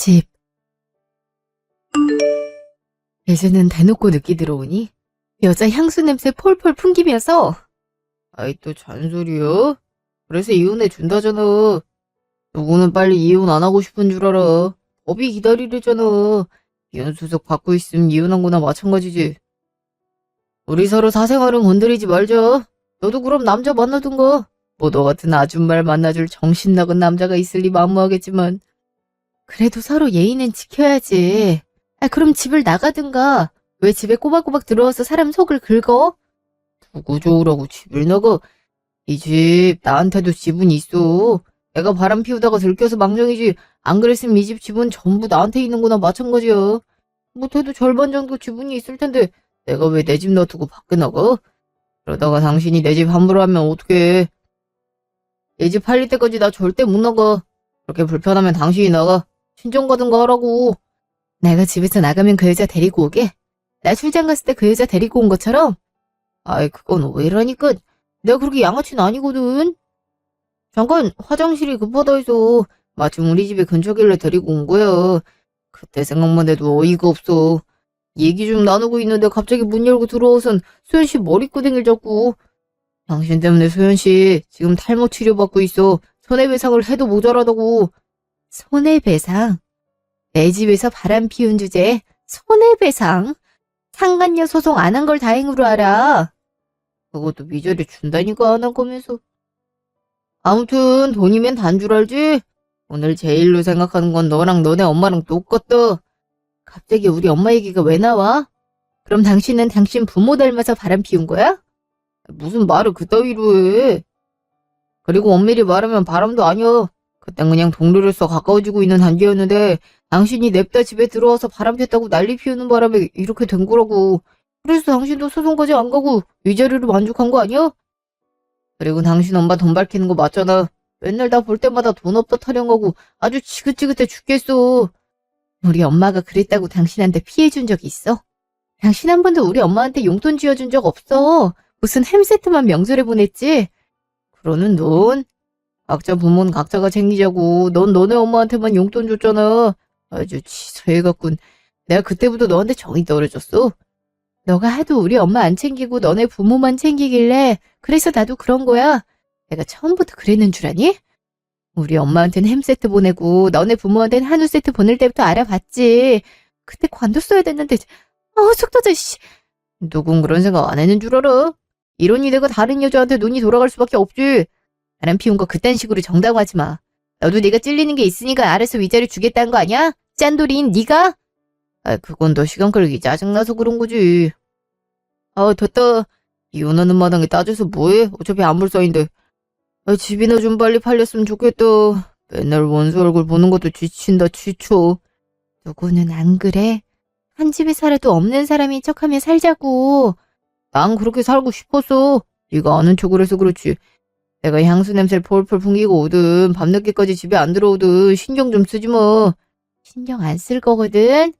집. 예전은 대놓고 늦게 들어오니 여자 향수 냄새 폴폴 풍기면서 아이 또 잔소리야? 그래서 이혼해 준다잖아. 누구는 빨리 이혼 안 하고 싶은 줄 알아. 법이 기다리래잖아. 이혼 수속 받고 있으면 이혼한 거나 마찬가지지. 우리 서로 사생활은 건드리지 말자. 너도 그럼 남자 만나든가. 뭐 너 같은 아줌마를 만나줄 정신 나간 남자가 있을리 만무하겠지만. 그래도 서로 예의는 지켜야지. 그럼 집을 나가든가. 왜 집에 꼬박꼬박 들어와서 사람 속을 긁어? 누구 좋으라고 집을 나가? 이 집 나한테도 지분이 있어. 내가 바람 피우다가 들켜서 망정이지. 안 그랬으면 이 집 지분 전부 나한테 있는 거나 마찬가지야. 못해도 절반 정도 지분이 있을 텐데 내가 왜 내 집 놔두고 밖에 나가? 그러다가 당신이 내 집 함부로 하면 어떡해. 내 집 팔릴 때까지 나 절대 못 나가. 그렇게 불편하면 당신이 나가. 친정 가든가 하라고. 내가 집에서 나가면 그 여자 데리고 오게? 나 출장 갔을 때 그 여자 데리고 온 것처럼? 아이 그건 오해라니까. 내가 그렇게 양아치는 아니거든. 잠깐 화장실이 급하다 해서 마침 우리 집에 근처길래 데리고 온 거야. 그때 생각만 해도 어이가 없어. 얘기 좀 나누고 있는데 갑자기 문 열고 들어와선 소연씨 머리끄댕이를 잡고. 당신 때문에 소연씨 지금 탈모 치료받고 있어. 손해배상을 해도 모자라다고. 손해배상? 내 집에서 바람 피운 주제에 손해배상? 상간녀 소송 안 한 걸 다행으로 알아. 그것도 미저리 준다니까 안 한 거면서. 아무튼 돈이면 단 줄 알지? 오늘 제일로 생각하는 건 너랑 너네 엄마랑 똑같다. 갑자기 우리 엄마 얘기가 왜 나와? 그럼 당신은 당신 부모 닮아서 바람 피운 거야? 무슨 말을 그따위로 해. 그리고 엄밀히 말하면 바람도 아니야. 그땐 그냥 동료로서 가까워지고 있는 단계였는데 당신이 냅다 집에 들어와서 바람 폈다고 난리 피우는 바람에 이렇게 된 거라고. 그래서 당신도 소송까지 안 가고 위자료로 만족한 거 아니야? 그리고 당신 엄마 돈 밝히는 거 맞잖아. 맨날 나 볼 때마다 돈 없다 타령하고 아주 지긋지긋해 죽겠어. 우리 엄마가 그랬다고 당신한테 피해준 적 있어? 당신 한 번도 우리 엄마한테 용돈 쥐어준 적 없어. 무슨 햄 세트만 명절에 보냈지? 그러는 넌 각자 부모는 각자가 챙기자고. 넌 너네 엄마한테만 용돈 줬잖아. 아주 치사해갖군. 내가 그때부터 너한테 정이 떨어졌어. 너가 하도 우리 엄마 안 챙기고 너네 부모만 챙기길래 그래서 나도 그런 거야. 내가 처음부터 그랬는 줄 아니? 우리 엄마한테는 햄 세트 보내고 너네 부모한테는 한우 세트 보낼 때부터 알아봤지. 그때 관뒀어야 됐는데. 속 터져 씨. 누군 그런 생각 안 했는 줄 알아? 이러니 내가 다른 여자한테 눈이 돌아갈 수밖에 없지. 바람 피운 거 그딴 식으로 정당화하지 마. 너도 네가 찔리는 게 있으니까 알아서 위자료 주겠다는 거 아니야? 짠돌이인 네가? 그건 너 시간 끌기 짜증나서 그런 거지. 됐다. 이혼하는 마당에 따져서 뭐해? 어차피 아물싸인데. 집이나 좀 빨리 팔렸으면 좋겠다. 맨날 원수 얼굴 보는 것도 지친다 지쳐. 누구는 안 그래? 한 집에 살아도 없는 사람인 척하며 살자고. 난 그렇게 살고 싶었어. 네가 아는 척을 해서 그렇지. 내가 향수 냄새를 폴폴 풍기고 오든 밤늦게까지 집에 안 들어오든 신경 좀 쓰지 뭐. 신경 안 쓸 거거든.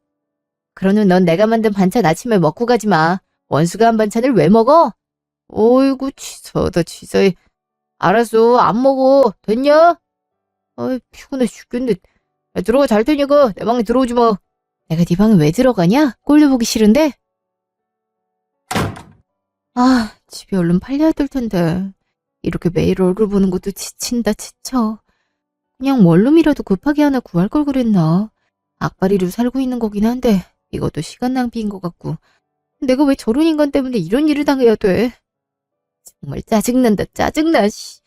그러는 넌 내가 만든 반찬 아침에 먹고 가지 마. 원수가 한 반찬을 왜 먹어? 어이구 치사하다 치사해. 알았어 안 먹어. 됐냐? 피곤해 죽겠네. 들어가 잘 테니까 내 방에 들어오지 마. 내가 네 방에 왜 들어가냐? 꼴도 보기 싫은데? 집이 얼른 팔려야 될 텐데. 이렇게 매일 얼굴 보는 것도 지친다 지쳐. 그냥 원룸이라도 급하게 하나 구할 걸 그랬나. 악바리로 살고 있는 거긴 한데 이것도 시간 낭비인 것 같고. 내가 왜 저런 인간 때문에 이런 일을 당해야 돼. 정말 짜증난다 짜증나. 씨.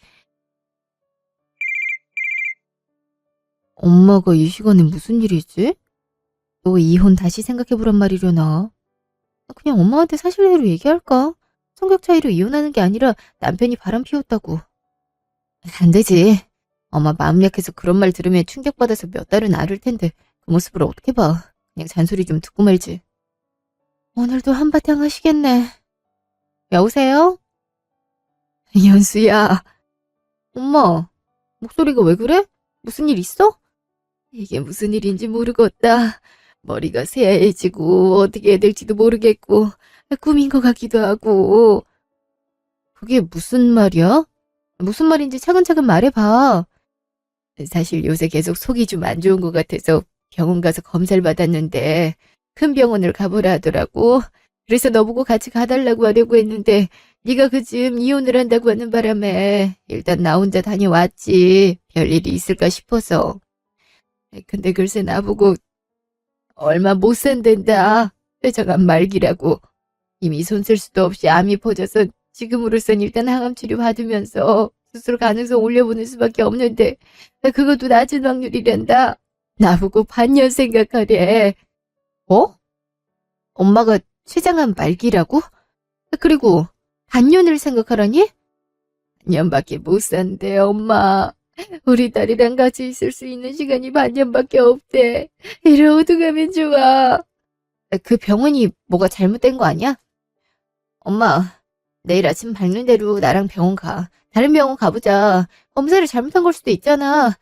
엄마가 이 시간에 무슨 일이지? 너 이혼 다시 생각해보란 말이려나? 그냥 엄마한테 사실대로 얘기할까? 성격 차이로 이혼하는 게 아니라 남편이 바람 피웠다고. 안 되지. 엄마 마음 약해서 그런 말 들으면 충격받아서 몇 달은 앓을 텐데 그 모습을 어떻게 봐. 그냥 잔소리 좀 듣고 말지. 오늘도 한바탕 하시겠네. 여보세요? 연수야. 엄마, 목소리가 왜 그래? 무슨 일 있어? 이게 무슨 일인지 모르겠다. 머리가 새하얘지고 어떻게 해야 될지도 모르겠고 꿈인 것 같기도 하고. 그게 무슨 말이야? 무슨 말인지 차근차근 말해봐. 사실 요새 계속 속이 좀 안 좋은 것 같아서 병원 가서 검사를 받았는데 큰 병원을 가보라 하더라고. 그래서 너보고 같이 가달라고 하려고 했는데 네가 그쯤 이혼을 한다고 하는 바람에 일단 나 혼자 다녀왔지. 별일이 있을까 싶어서. 근데 글쎄 나보고 얼마 못 산댄다. 췌장암 말기라고. 이미 손 쓸 수도 없이 암이 퍼져서 지금으로선 일단 항암 치료 받으면서 수술 가능성 올려보는 수밖에 없는데 그것도 낮은 확률이란다. 나보고 반년 생각하래. 어? 엄마가 췌장암 말기라고? 그리고 반년을 생각하라니? 반년밖에 못 산대, 엄마. 우리 딸이랑 같이 있을 수 있는 시간이 반년밖에 없대. 이래 어떡하면 좋아. 그 병원이 뭐가 잘못된 거 아니야? 엄마, 내일 아침 밝는 대로 나랑 병원 가. 다른 병원 가보자. 검사를 잘못한 걸 수도 있잖아.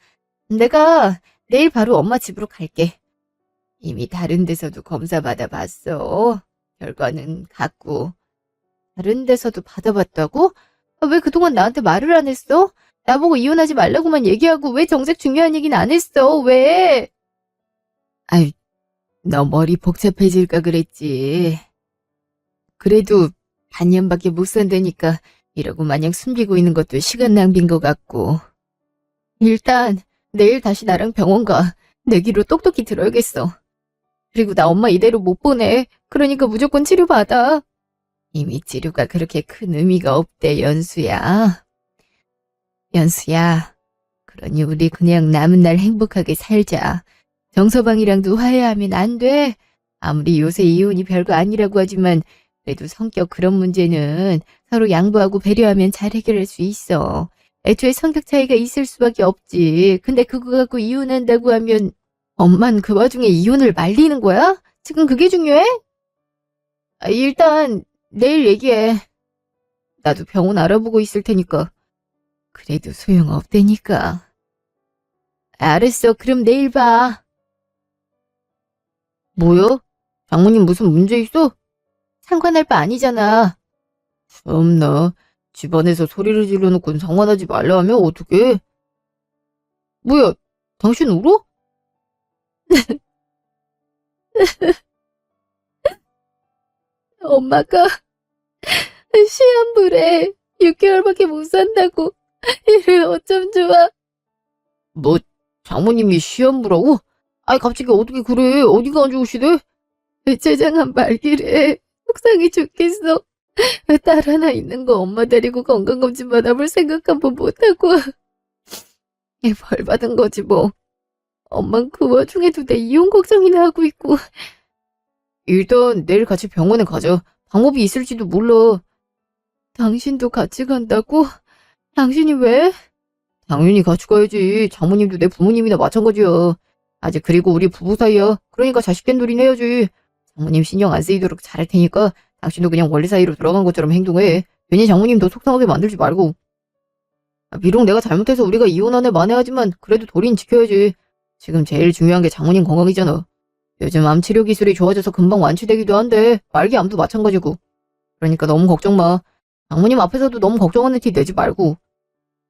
내가 내일 바로 엄마 집으로 갈게. 이미 다른 데서도 검사 받아봤어. 결과는 같고. 다른 데서도 받아봤다고? 왜 그동안 나한테 말을 안 했어? 나보고 이혼하지 말라고만 얘기하고 왜 정작 중요한 얘기는 안 했어? 왜? 아유, 너 머리 복잡해질까 그랬지. 그래도 반년밖에 못 산다니까 이러고 마냥 숨기고 있는 것도 시간 낭비인 것 같고. 일단 내일 다시 나랑 병원 가. 내기로 똑똑히 들어야겠어. 그리고 나 엄마 이대로 못 보내. 그러니까 무조건 치료받아. 이미 치료가 그렇게 큰 의미가 없대, 연수야. 연수야, 그러니 우리 그냥 남은 날 행복하게 살자. 정서방이랑도 화해하면 안 돼. 아무리 요새 이혼이 별거 아니라고 하지만 그래도 성격 그런 문제는 서로 양보하고 배려하면 잘 해결할 수 있어. 애초에 성격 차이가 있을 수밖에 없지. 근데 그거 갖고 이혼한다고 하면 엄만 그 와중에 이혼을 말리는 거야? 지금 그게 중요해? 일단 내일 얘기해. 나도 병원 알아보고 있을 테니까. 그래도 소용없다니까. 알았어. 그럼 내일 봐. 뭐야? 장모님 무슨 문제 있어? 상관할 바 아니잖아. 참나. 집안에서 소리를 질러놓고 상관하지 말라 하면 어떡해? 뭐야? 당신 울어? 엄마가 시한부래. 6개월밖에 못 산다고. 이를 어쩜 좋아. 뭐 장모님이 시한부라고? 아이 갑자기 어떻게 그래? 어디가 안 좋으시대? 췌장암 말기래. 속상해 죽겠어. 딸 하나 있는 거 엄마 데리고 건강검진 받아볼 생각 한번 못하고. 벌 받은 거지 뭐. 엄만 그 와중에도 내 이혼 걱정이나 하고 있고. 일단 내일 같이 병원에 가자. 방법이 있을지도 몰라. 당신도 같이 간다고? 당신이 왜? 당연히 같이 가야지. 장모님도 내 부모님이나 마찬가지야. 아직 그리고 우리 부부 사이야. 그러니까 자식된 놀이는 해야지. 장모님 신경 안 쓰이도록 잘할 테니까 당신도 그냥 원래 사이로 들어간 것처럼 행동해. 괜히 장모님 더 속상하게 만들지 말고. 비록 내가 잘못해서 우리가 이혼한 애 만회하지만 그래도 도리는 지켜야지. 지금 제일 중요한 게 장모님 건강이잖아. 요즘 암 치료 기술이 좋아져서 금방 완치되기도 한데 말기 암도 마찬가지고. 그러니까 너무 걱정 마. 장모님 앞에서도 너무 걱정하는 티 내지 말고.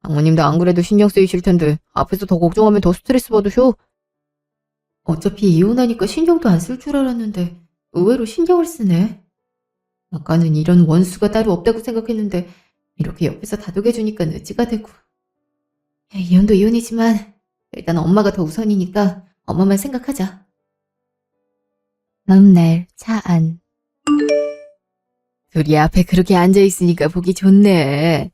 장모님도 안 그래도 신경 쓰이실 텐데 앞에서 더 걱정하면 더 스트레스 받으셔. 어차피 이혼하니까 신경도 안 쓸 줄 알았는데 의외로 신경을 쓰네. 아까는 이런 원수가 따로 없다고 생각했는데 이렇게 옆에서 다독여주니까 의지가 되고. 이혼도 이혼이지만 일단 엄마가 더 우선이니까 엄마만 생각하자. 다음 날 차 안. 둘이 앞에 그렇게 앉아있으니까 보기 좋네.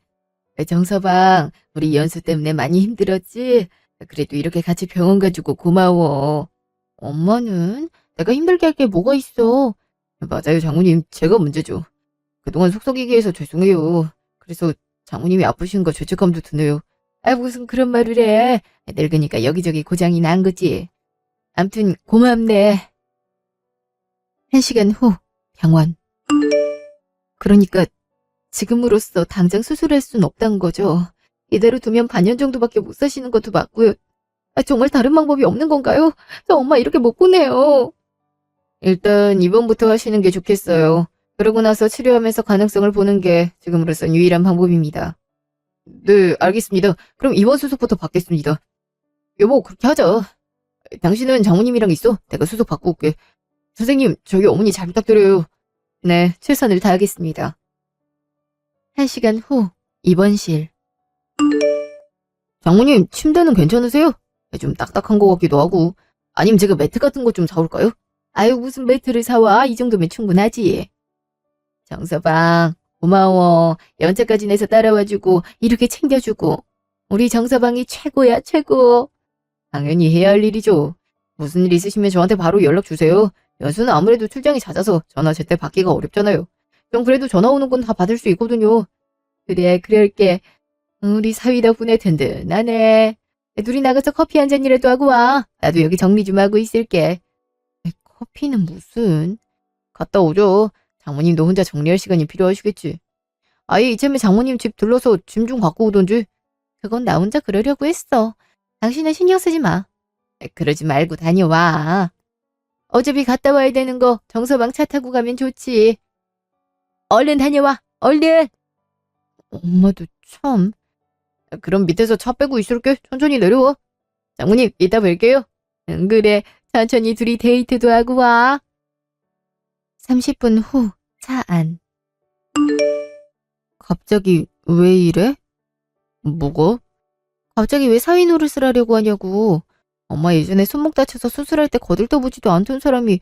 정서방, 우리 연수 때문에 많이 힘들었지? 그래도 이렇게 같이 병원 가지고 고마워. 엄마는 내가 힘들게 할 게 뭐가 있어. 맞아요, 장모님. 제가 문제죠. 그동안 속썩이게 해서 죄송해요. 그래서 장모님이 아프신 거 죄책감도 드네요. 무슨 그런 말을 해. 늙으니까 여기저기 고장이 난 거지. 암튼 고맙네. 1시간 후 병원. 그러니까 지금으로서 당장 수술할 순 없다는 거죠. 이대로 두면 반년 정도밖에 못 사시는 것도 맞고요. 정말 다른 방법이 없는 건가요? 저 엄마 이렇게 못 보내요. 일단 입원부터 하시는 게 좋겠어요. 그러고 나서 치료하면서 가능성을 보는 게 지금으로선 유일한 방법입니다. 네, 알겠습니다. 그럼 입원 수속부터 받겠습니다. 여보, 그렇게 하자. 당신은 장모님이랑 있어. 내가 수속 받고 올게. 선생님, 저희 어머니 잘 부탁드려요. 네, 최선을 다하겠습니다. 1시간 후, 입원실. 장모님, 침대는 괜찮으세요? 좀 딱딱한 것 같기도 하고. 아니면 제가 매트 같은 거 좀 사올까요? 아유, 무슨 매트를 사와? 이 정도면 충분하지. 정서방, 고마워. 연차까지 내서 따라와주고, 이렇게 챙겨주고. 우리 정서방이 최고야, 최고. 당연히 해야 할 일이죠. 무슨 일 있으시면 저한테 바로 연락 주세요. 연수는 아무래도 출장이 잦아서 전화 제때 받기가 어렵잖아요. 좀 그래도 전화 오는 건 다 받을 수 있거든요. 그래, 그럴게. 우리 사위 덕분에 든든하네. 둘이 나가서 커피 한 잔이라도 하고 와. 나도 여기 정리 좀 하고 있을게. 커피는 무슨? 갔다 오죠. 장모님도 혼자 정리할 시간이 필요하시겠지. 아예 이참에 장모님 집 들러서 짐 좀 갖고 오던지. 그건 나 혼자 그러려고 했어. 당신은 신경 쓰지 마. 그러지 말고 다녀와. 어차피 갔다 와야 되는 거 정서방 차 타고 가면 좋지. 얼른 다녀와. 얼른. 엄마도 참. 그럼 밑에서 차 빼고 있을게. 천천히 내려와. 장모님, 이따 뵐게요. 응, 그래. 천천히 둘이 데이트도 하고 와. 30분 후, 차 안. 갑자기 왜 이래? 뭐가? 갑자기 왜 사위 노릇을 하려고 하냐고. 엄마 예전에 손목 다쳐서 수술할 때 거들떠보지도 않던 사람이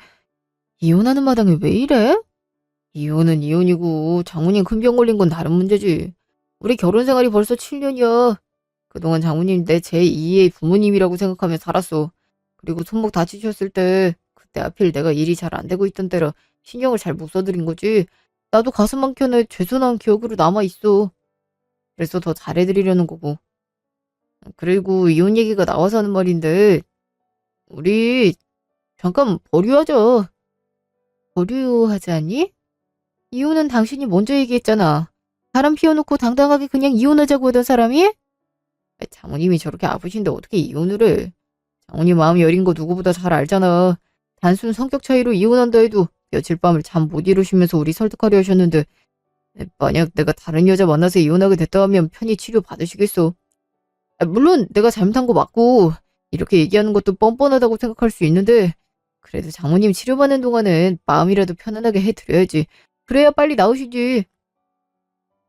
이혼하는 마당에 왜 이래? 이혼은 이혼이고 장모님 큰 병 걸린 건 다른 문제지. 우리 결혼 생활이 벌써 7년이야. 그동안 장모님 내 제2의 부모님이라고 생각하며 살았어. 그리고 손목 다치셨을 때 그때 하필 내가 일이 잘 안 되고 있던 때라 신경을 잘 못 써드린 거지. 나도 가슴 한켠에 죄송한 기억으로 남아있어. 그래서 더 잘해드리려는 거고. 그리고 이혼 얘기가 나와서 하는 말인데 우리 잠깐 보류하자. 보류하자니? 이혼은 당신이 먼저 얘기했잖아. 바람 피워놓고 당당하게 그냥 이혼하자고 하던 사람이? 장모님이 저렇게 아프신데 어떻게 이혼을 해? 장모님 마음이 여린 거 누구보다 잘 알잖아. 단순 성격 차이로 이혼한다 해도 며칠 밤을 잠 못 이루시면서 우리 설득하려 하셨는데 만약 내가 다른 여자 만나서 이혼하게 됐다 하면 편히 치료 받으시겠어. 물론 내가 잘못한 거 맞고 이렇게 얘기하는 것도 뻔뻔하다고 생각할 수 있는데 그래도 장모님 치료받는 동안은 마음이라도 편안하게 해드려야지. 그래야 빨리 나으시지.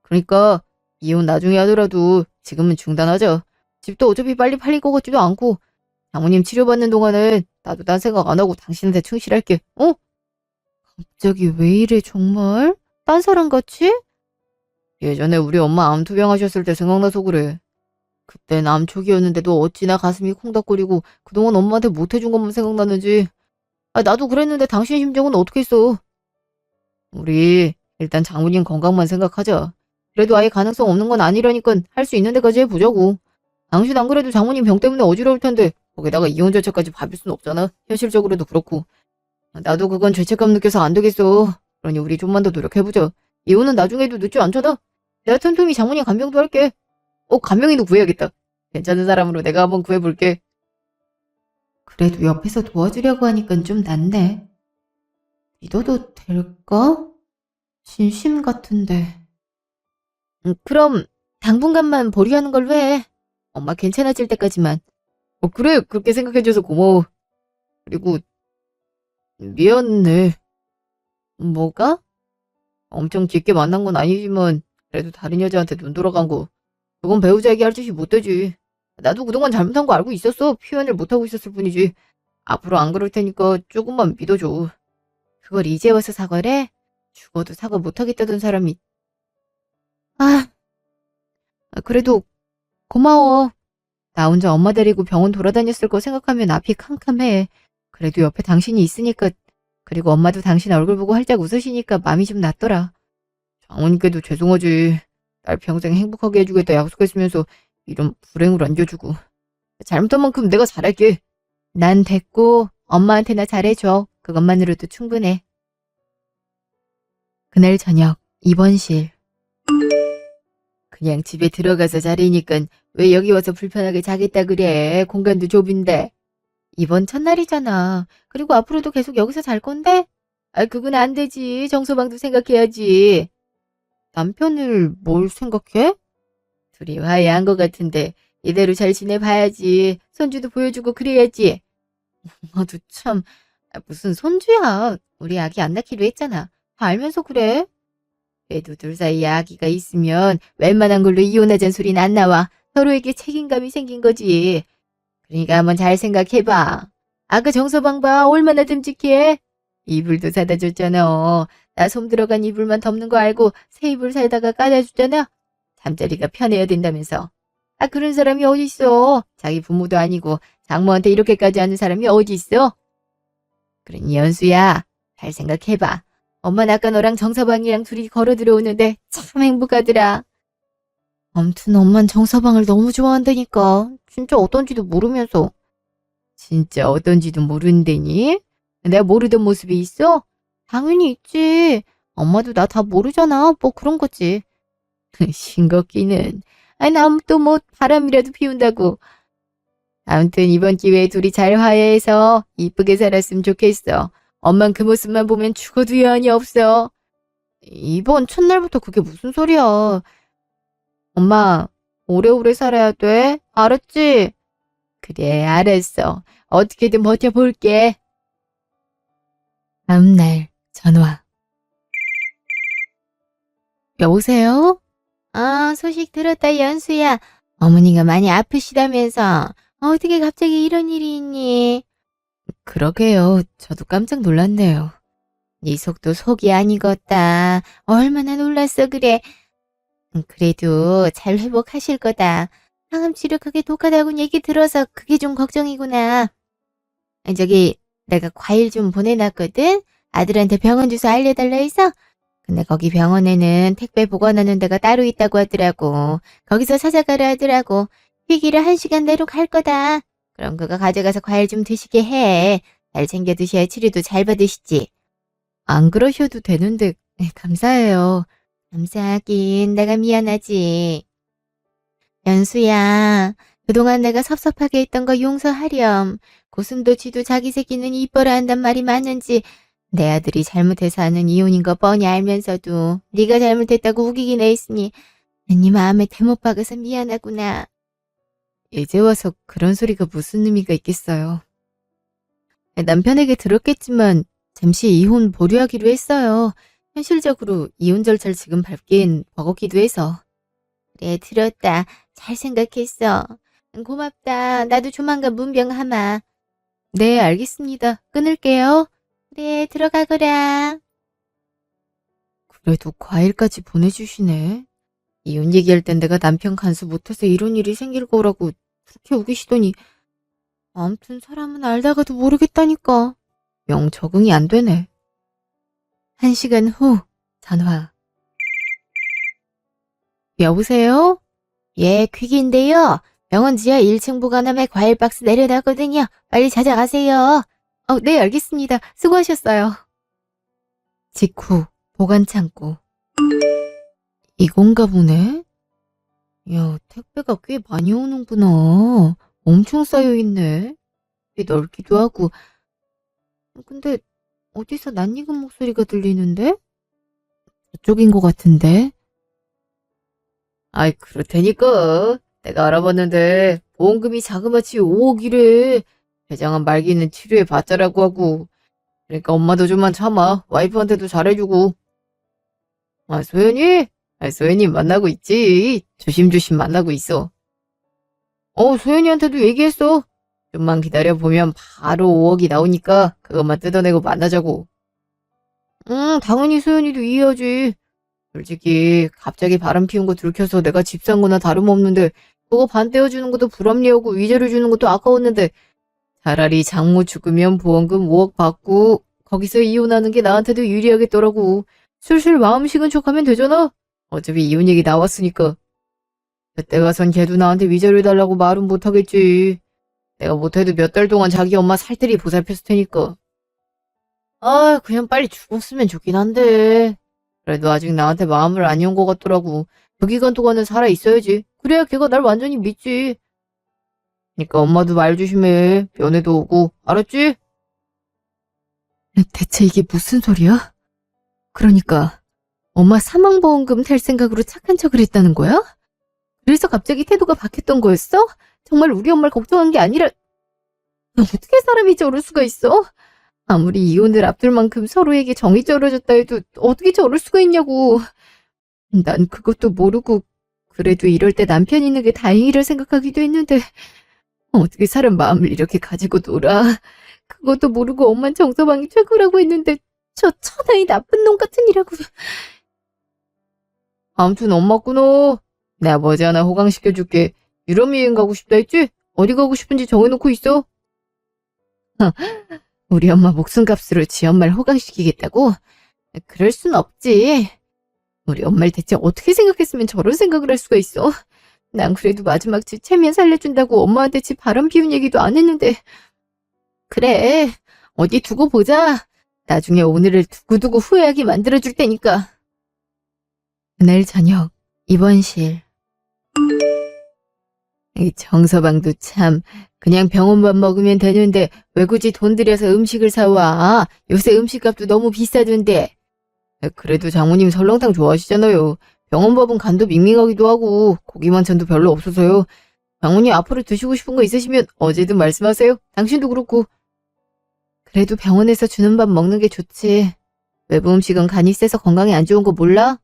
그러니까 이혼 나중에 하더라도 지금은 중단하자. 집도 어차피 빨리 팔릴 것 같지도 않고 장모님 치료받는 동안은 나도 딴 생각 안 하고 당신한테 충실할게. 어? 갑자기 왜 이래 정말? 딴 사람 같이? 예전에 우리 엄마 암 투병하셨을 때 생각나서 그래. 그땐 암 초기였는데도 어찌나 가슴이 콩닥거리고 그동안 엄마한테 못해준 것만 생각나는지. 나도 그랬는데 당신 심정은 어떻게 했어? 우리 일단 장모님 건강만 생각하자. 그래도 아예 가능성 없는 건 아니라니까 할 수 있는 데까지 해보자고. 당신 안 그래도 장모님 병 때문에 어지러울 텐데 거기다가 이혼 절차까지 밟을 순 없잖아. 현실적으로도 그렇고. 나도 그건 죄책감 느껴서 안 되겠어. 그러니 우리 좀만 더 노력해보자. 이혼은 나중에도 늦지 않잖아. 내가 틈틈이 장모님 간병도 할게. 간병이도 구해야겠다. 괜찮은 사람으로 내가 한번 구해볼게. 그래도 옆에서 도와주려고 하니까 좀 낫네. 믿어도 될까? 진심 같은데. 그럼 당분간만 보류하는 걸로 해. 엄마 괜찮아질 때까지만. 그래, 그렇게 생각해줘서 고마워. 그리고 미안해. 뭐가? 엄청 깊게 만난 건 아니지만 그래도 다른 여자한테 눈 돌아간 거 그건 배우자에게 할 짓이 못 되지. 나도 그동안 잘못한 거 알고 있었어. 표현을 못하고 있었을 뿐이지. 앞으로 안 그럴 테니까 조금만 믿어줘. 그걸 이제 와서 사과래? 죽어도 사과 못하겠다던 사람이. 그래도 고마워. 나 혼자 엄마 데리고 병원 돌아다녔을 거 생각하면 앞이 캄캄해. 그래도 옆에 당신이 있으니까. 그리고 엄마도 당신 얼굴 보고 활짝 웃으시니까 마음이 좀 낫더라. 장모님께도 죄송하지. 날 평생 행복하게 해주겠다 약속했으면서 이런 불행을 안겨주고. 잘못한 만큼 내가 잘할게. 난 됐고 엄마한테나 잘해줘. 그것만으로도 충분해. 그날 저녁 입원실. 그냥 집에 들어가서 자리니까 왜 여기 와서 불편하게 자겠다 그래. 공간도 좁은데. 이번 첫날이잖아. 그리고 앞으로도 계속 여기서 잘 건데? 그건 안 되지. 정서방도 생각해야지. 남편을 뭘 생각해? 둘이 화해한 것 같은데 이대로 잘 지내봐야지. 손주도 보여주고 그래야지. 엄마도 참, 무슨 손주야. 우리 아기 안 낳기로 했잖아. 다 알면서 그래. 그래도 둘 사이에 아기가 있으면 웬만한 걸로 이혼하자는 소리는 안 나와. 서로에게 책임감이 생긴 거지. 그러니까 한번 잘 생각해봐. 아까 정서방 봐. 얼마나 듬직해. 이불도 사다 줬잖아. 나 솜 들어간 이불만 덮는 거 알고 새 이불 사다가 까다 줬잖아. 잠자리가 편해야 된다면서. 그런 사람이 어딨어. 자기 부모도 아니고 장모한테 이렇게까지 하는 사람이 어딨어. 그러니 연수야, 잘 생각해봐. 엄마는 아까 너랑 정서방이랑 둘이 걸어 들어오는데 참 행복하더라. 아무튼 엄만 정서방을 너무 좋아한다니까. 진짜 어떤지도 모르면서. 진짜 어떤지도 모른다니? 내가 모르던 모습이 있어? 당연히 있지. 엄마도 나 다 모르잖아. 뭐 그런 거지. 싱겁기는. 난 또 뭐 바람이라도 피운다고. 아무튼 이번 기회에 둘이 잘 화해해서 이쁘게 살았으면 좋겠어. 엄만 그 모습만 보면 죽어도 여한이 없어. 이번 첫날부터 그게 무슨 소리야. 엄마, 오래오래 살아야 돼. 알았지? 그래, 알았어. 어떻게든 버텨볼게. 다음날 전화. 여보세요? 소식 들었다, 연수야. 어머니가 많이 아프시다면서. 어떻게 갑자기 이런 일이 있니? 그러게요. 저도 깜짝 놀랐네요. 네 속도 속이 아니겠다. 얼마나 놀랐어, 그래. 그래도 잘 회복하실 거다. 항암 치료 그게 독하다고 얘기 들어서 그게 좀 걱정이구나. 저기 내가 과일 좀 보내놨거든. 아들한테 병원 주소 알려달라 해서. 근데 거기 병원에는 택배 보관하는 데가 따로 있다고 하더라고. 거기서 찾아가려 하더라고. 휴기를 1시간 내로 갈 거다. 그럼 그거 가져가서 과일 좀 드시게 해. 잘 챙겨 드셔야 치료도 잘 받으시지. 안 그러셔도 되는데 감사해요. 감사하긴 내가 미안하지. 연수야, 그동안 내가 섭섭하게 했던 거 용서하렴. 고슴도치도 자기 새끼는 이뻐라 한단 말이 맞는지 내 아들이 잘못해서 하는 이혼인 거 뻔히 알면서도 네가 잘못했다고 우기긴 했으니 네 마음에 대못 박아서 미안하구나. 이제 와서 그런 소리가 무슨 의미가 있겠어요. 남편에게 들었겠지만 잠시 이혼 보류하기로 했어요. 현실적으로 이혼 절차를 지금 밟기엔 버겁기도 해서. 그래, 들었다. 잘 생각했어. 고맙다. 나도 조만간 문병하마. 네, 알겠습니다. 끊을게요. 그래, 들어가거라. 그래도 과일까지 보내주시네. 이혼 얘기할 땐 내가 남편 간수 못해서 이런 일이 생길 거라고 그렇게 우기시더니 아무튼 사람은 알다가도 모르겠다니까. 영 적응이 안 되네. 1시간 후 전화. 여보세요? 예, 퀵인데요. 병원 지하 1층 보관함에 과일 박스 내려놨거든요. 빨리 찾아가세요. 네, 알겠습니다. 수고하셨어요. 직후 보관 창고. 이건가 보네? 야, 택배가 꽤 많이 오는구나. 엄청 쌓여있네. 꽤 넓기도 하고. 근데 어디서 낯익은 목소리가 들리는데? 저쪽인 것 같은데? 아이, 그렇다니까. 내가 알아봤는데 보험금이 자그마치 5억이래. 배장한 말기는 치료해 봤자라고 하고. 그러니까 엄마도 좀만 참아. 와이프한테도 잘해주고. 소연이? 소연이 만나고 있지. 조심조심 만나고 있어. 소연이한테도 얘기했어. 좀만 기다려보면 바로 5억이 나오니까 그것만 뜯어내고 만나자고. 당연히 소연이도 이해하지. 솔직히 갑자기 바람 피운 거 들켜서 내가 집 산 거나 다름없는데 그거 반 떼어주는 것도 불합리하고 위자료 주는 것도 아까웠는데 차라리 장모 죽으면 보험금 5억 받고 거기서 이혼하는 게 나한테도 유리하겠더라고. 술술 마음 식은 척하면 되잖아. 어차피 이혼 얘기 나왔으니까. 그때 가선 걔도 나한테 위자료 달라고 말은 못하겠지. 내가 못해도 몇 달 동안 자기 엄마 살뜰히 보살폈을 테니까. 그냥 빨리 죽었으면 좋긴 한데. 그래도 아직 나한테 마음을 안 연 것 같더라고. 그 기간 동안은 살아있어야지. 그래야 걔가 날 완전히 믿지. 그러니까 엄마도 말 조심해. 면회도 오고. 알았지? 대체 이게 무슨 소리야? 그러니까 엄마 사망보험금 탈 생각으로 착한 척을 했다는 거야? 그래서 갑자기 태도가 바뀌었던 거였어? 정말 우리 엄마를 걱정한 게 아니라... 어떻게 사람이 저럴 수가 있어? 아무리 이혼을 앞둘 만큼 서로에게 정이 떨어졌다 해도 어떻게 저럴 수가 있냐고. 난 그것도 모르고 그래도 이럴 때 남편 있는 게 다행이라 생각하기도 했는데 어떻게 사람 마음을 이렇게 가지고 놀아. 그것도 모르고 엄만 정서방이 최고라고 했는데 저 천하의 나쁜 놈 같은 이라고. 아무튼 엄마 끊어. 내가 머지않아 호강시켜줄게. 유럽 여행 가고 싶다 했지? 어디 가고 싶은지 정해놓고 있어. 우리 엄마 목숨값으로 지 엄마를 호강시키겠다고? 그럴 순 없지. 우리 엄마를 대체 어떻게 생각했으면 저런 생각을 할 수가 있어? 난 그래도 마지막 집 체면 살려준다고 엄마한테 집 바람 피운 얘기도 안 했는데. 그래, 어디 두고 보자. 나중에 오늘을 두고두고 후회하게 만들어줄 테니까. 그날 저녁, 입원실. 이 정서방도 참, 그냥 병원밥 먹으면 되는데 왜 굳이 돈 들여서 음식을 사와? 요새 음식값도 너무 비싸던데. 그래도 장모님 설렁탕 좋아하시잖아요. 병원밥은 간도 밍밍하기도 하고 고기 반찬도 별로 없어서요. 장모님 앞으로 드시고 싶은 거 있으시면 어제든 말씀하세요. 당신도 그렇고. 그래도 병원에서 주는 밥 먹는 게 좋지. 외부 음식은 간이 세서 건강에 안 좋은 거 몰라?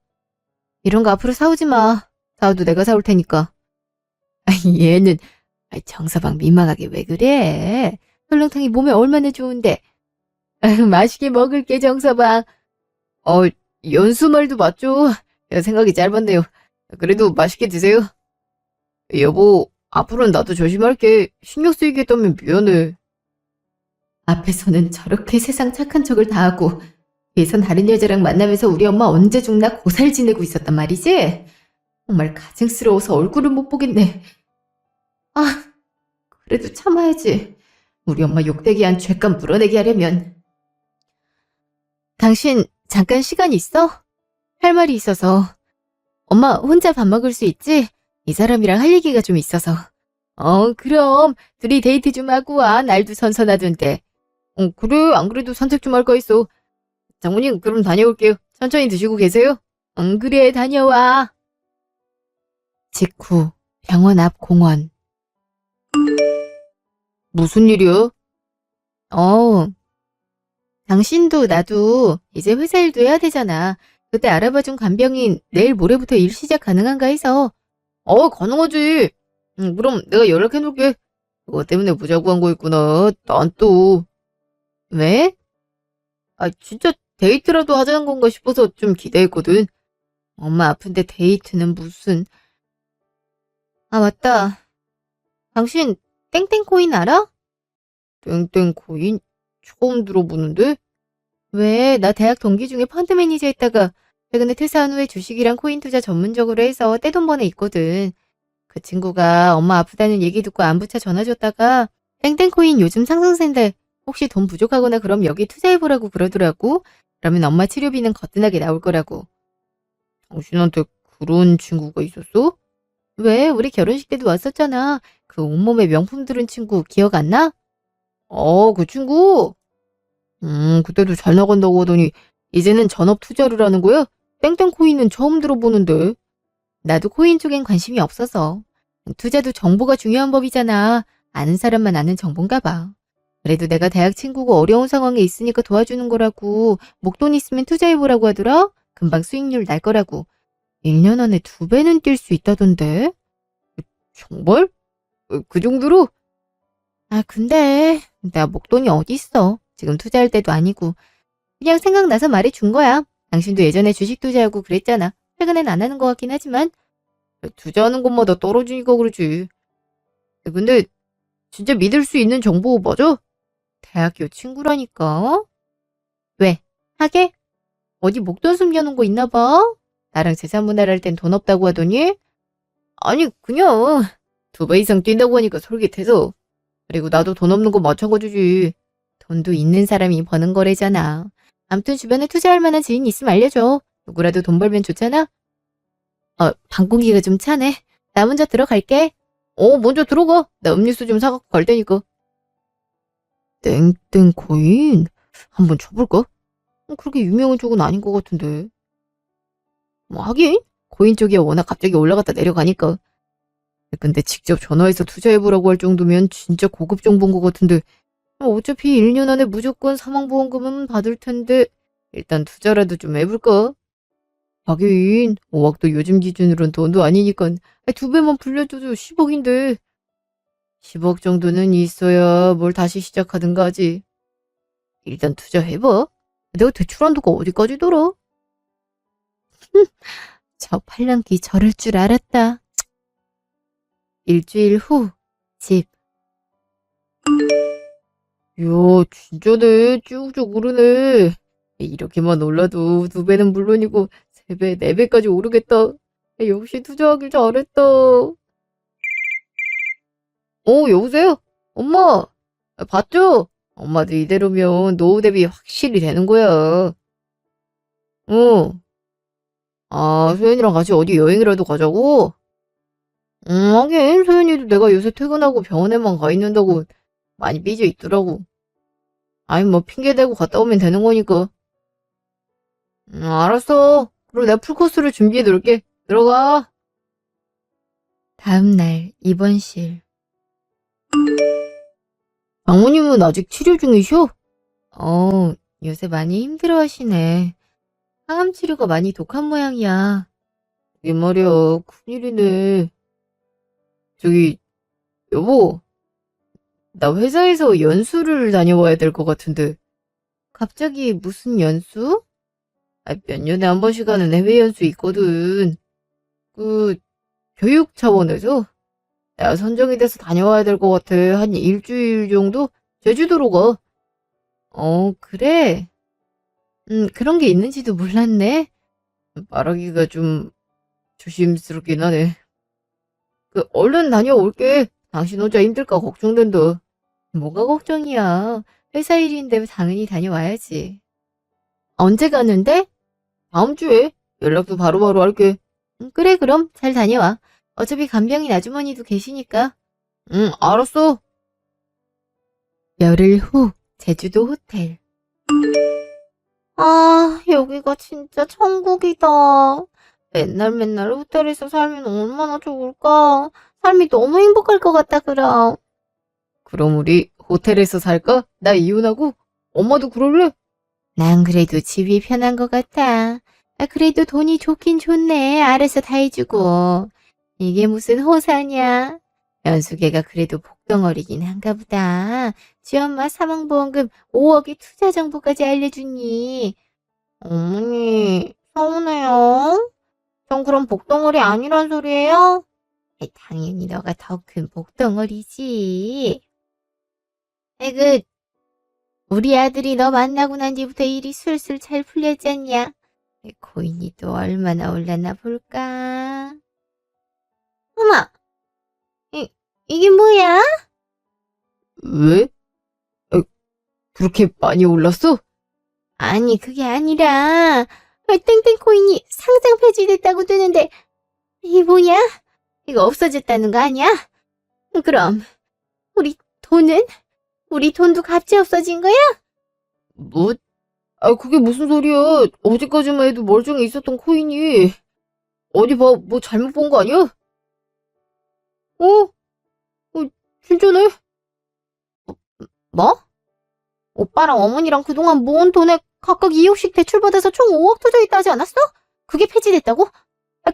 이런 거 앞으로 사오지 마. 사와도 내가 사올 테니까. 얘는 정서방 민망하게 왜 그래? 설렁탕이 몸에 얼마나 좋은데. 맛있게 먹을게 정서방. 연수 말도 맞죠? 생각이 짧았네요. 그래도 맛있게 드세요. 여보, 앞으로는 나도 조심할게. 신경 쓰이게 했다면 미안해. 앞에서는 저렇게 세상 착한 척을 다 하고 뒤에선 다른 여자랑 만나면서 우리 엄마 언제 죽나 고살 지내고 있었단 말이지? 정말 가증스러워서 얼굴을 못 보겠네. 아, 그래도 참아야지. 우리 엄마 욕되게 한 죄감 물어내게 하려면. 당신 잠깐 시간 있어? 할 말이 있어서. 엄마 혼자 밥 먹을 수 있지? 이 사람이랑 할 얘기가 좀 있어서. 그럼 둘이 데이트 좀 하고 와. 날도 선선하던데. 그래, 안 그래도 산책 좀 할까 했어. 장모님, 그럼 다녀올게요. 천천히 드시고 계세요. 응, 그래, 다녀와. 직후 병원 앞 공원. 무슨 일이야? 당신도 나도 이제 회사 일도 해야 되잖아. 그때 알아봐준 간병인 내일 모레부터 일 시작 가능한가 해서. 가능하지. 그럼 내가 연락해놓을게. 그거 때문에 보자고 한 거였구나. 난 또. 왜? 진짜 데이트라도 하자는 건가 싶어서 좀 기대했거든. 엄마 아픈데 데이트는 무슨. 맞다. 당신 땡땡코인 알아? 땡땡코인? 처음 들어보는데? 왜? 나 대학 동기 중에 펀드 매니저 했다가 최근에 퇴사한 후에 주식이랑 코인 투자 전문적으로 해서 떼돈 버는 있거든. 그 친구가 엄마 아프다는 얘기 듣고 안부차 전화 줬다가 땡땡코인 요즘 상승세인데 혹시 돈 부족하거나 그럼 여기 투자해보라고 그러더라고. 그러면 엄마 치료비는 거뜬하게 나올 거라고. 당신한테 그런 친구가 있었어? 왜? 우리 결혼식 때도 왔었잖아. 그 온몸에 명품 들은 친구 기억 안 나? 그 친구? 그때도 잘 나간다고 하더니 이제는 전업 투자를 하는 거야? 땡땡코인은 처음 들어보는데. 나도 코인 쪽엔 관심이 없어서. 투자도 정보가 중요한 법이잖아. 아는 사람만 아는 정보인가 봐. 그래도 내가 대학 친구고 어려운 상황에 있으니까 도와주는 거라고. 목돈 있으면 투자해보라고 하더라. 금방 수익률 날 거라고. 1년 안에 2배는 뛸 수 있다던데. 정말? 그 정도로? 근데 나 목돈이 어디 있어. 지금 투자할 때도 아니고. 그냥 생각나서 말해준 거야. 당신도 예전에 주식 투자하고 그랬잖아. 최근엔 안 하는 것 같긴 하지만. 투자하는 것마다 떨어지니까 그러지. 근데 진짜 믿을 수 있는 정보 맞아? 대학교 친구라니까. 왜? 하게? 어디 목돈 숨겨놓은 거 있나 봐? 나랑 재산 분할할 땐 돈 없다고 하더니? 아니 그냥 2배 이상 뛴다고 하니까 솔깃해서. 그리고 나도 돈 없는 거 마찬가지지. 돈도 있는 사람이 버는 거래잖아. 아무튼 주변에 투자할 만한 지인 있으면 알려줘. 누구라도 돈 벌면 좋잖아. 방 공기가 좀 차네. 나 먼저 들어갈게. 먼저 들어가. 나 음료수 좀 사갖고 갈 테니까. 땡땡코인? 한번 쳐볼까? 그렇게 유명한 쪽은 아닌 것 같은데. 하긴 코인 쪽이 워낙 갑자기 올라갔다 내려가니까. 근데 직접 전화해서 투자해보라고 할 정도면 진짜 고급 정보인 것 같은데, 어차피 1년 안에 무조건 사망보험금은 받을 텐데, 일단 투자라도 좀 해볼까? 하긴 5억도 요즘 기준으로는 돈도 아니니까 2배만 불려줘도 10억인데 10억 정도는 있어야 뭘 다시 시작하든가 하지. 일단 투자해봐. 내가 대출한 도가 어디까지더라? 저 팔랑귀 저럴 줄 알았다. 일주일 후 집. 이야, 진짜네. 쭉쭉 오르네. 이렇게만 올라도 2배는 물론이고 3배, 4배까지 오르겠다. 역시 투자하길 잘했다. 여보세요? 엄마! 봤죠? 엄마도 이대로면 노후 대비 확실히 되는 거야. 어. 아, 소연이랑 같이 어디 여행이라도 가자고? 하긴 소연이도 내가 요새 퇴근하고 병원에만 가 있는다고 많이 삐져 있더라고. 아니 뭐 핑계 대고 갔다 오면 되는 거니까. 알았어. 그럼 내가 풀코스를 준비해 놓을게. 들어가. 다음날 입원실. 장모님은 아직 치료 중이셔? 요새 많이 힘들어 하시네. 항암 치료가 많이 독한 모양이야. 이게 말이야, 큰일이네. 저기, 여보, 나 회사에서 연수를 다녀와야 될 것 같은데. 갑자기 무슨 연수? 몇 년에 한 번씩 하는 해외 연수 있거든. 교육 차원에서 내가 선정이 돼서 다녀와야 될 것 같아. 한 일주일 정도? 제주도로 가. 그래? 그런 게 있는지도 몰랐네. 말하기가 좀 조심스럽긴 하네. 얼른 다녀올게. 당신 혼자 힘들까 걱정된다. 뭐가 걱정이야. 회사 일인데 당연히 다녀와야지. 언제 가는데? 다음 주에. 연락도 바로바로 할게. 그래, 그럼 잘 다녀와. 어차피 간병인 아주머니도 계시니까. 알았어. 열흘 후 제주도 호텔. 아, 여기가 진짜 천국이다. 맨날 맨날 호텔에서 살면 얼마나 좋을까? 삶이 너무 행복할 것 같다, 그럼. 그럼 우리 호텔에서 살까? 나 이혼하고? 엄마도 그럴래? 난 그래도 집이 편한 것 같아. 그래도 돈이 좋긴 좋네. 알아서 다 해주고. 이게 무슨 호사냐? 연수개가 그래도 복덩어리긴 한가 보다. 지엄마 사망보험금 5억의 투자 정보까지 알려주니. 어머니, 서운해요. 전 그럼 복덩어리 아니란 소리예요? 당연히 너가 더 큰 복덩어리지. 우리 아들이 너 만나고 난 뒤부터 일이 술술 잘 풀렸잖냐? 코인이 또 얼마나 올랐나 볼까? 어머, 이게 뭐야? 왜? 그렇게 많이 올랐어? 아니, 그게 아니라, 땡땡 코인이 상장 폐지됐다고 뜨는데, 이게 뭐냐? 이거 없어졌다는 거 아니야? 그럼, 우리 돈은? 우리 돈도 갑자기 없어진 거야? 뭐? 그게 무슨 소리야. 어제까지만 해도 멀쩡히 있었던 코인이. 어디 봐, 뭐 잘못 본 거 아니야? 진짜네? 뭐? 오빠랑 어머니랑 그동안 모은 돈에 각각 2억씩 대출받아서 총 5억 투자했다 하지 않았어? 그게 폐지됐다고?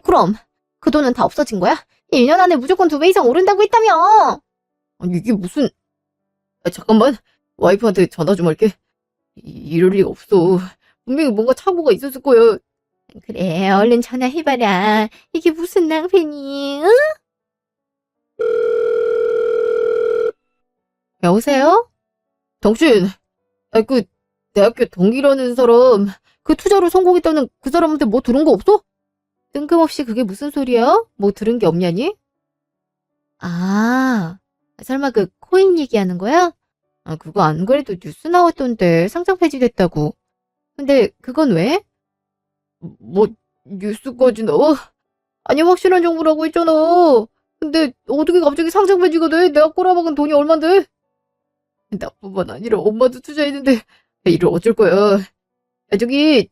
그럼 그 돈은 다 없어진 거야? 1년 안에 무조건 2배 이상 오른다고 했다며. 아니 이게 무슨... 잠깐만, 와이프한테 전화 좀 할게. 이럴 리가 없어. 분명히 뭔가 착오가 있었을 거야. 그래, 얼른 전화해봐라. 이게 무슨 낭패니, 응? 여보세요? 당신, 대학교 동기라는 사람, 그 투자로 성공했다는 그 사람한테 뭐 들은 거 없어? 뜬금없이 그게 무슨 소리야? 뭐 들은 게 없냐니? 아, 설마 그 코인 얘기하는 거야? 그거 안 그래도 뉴스 나왔던데 상장 폐지됐다고. 근데 그건 왜? 뭐 뉴스까지 나와? 아니 확실한 정보라고 했잖아. 근데 어떻게 갑자기 상장 폐지가 돼? 내가 꼬라박은 돈이 얼만데? 나뿐만 아니라 엄마도 투자했는데 이를 어쩔 거야. 저기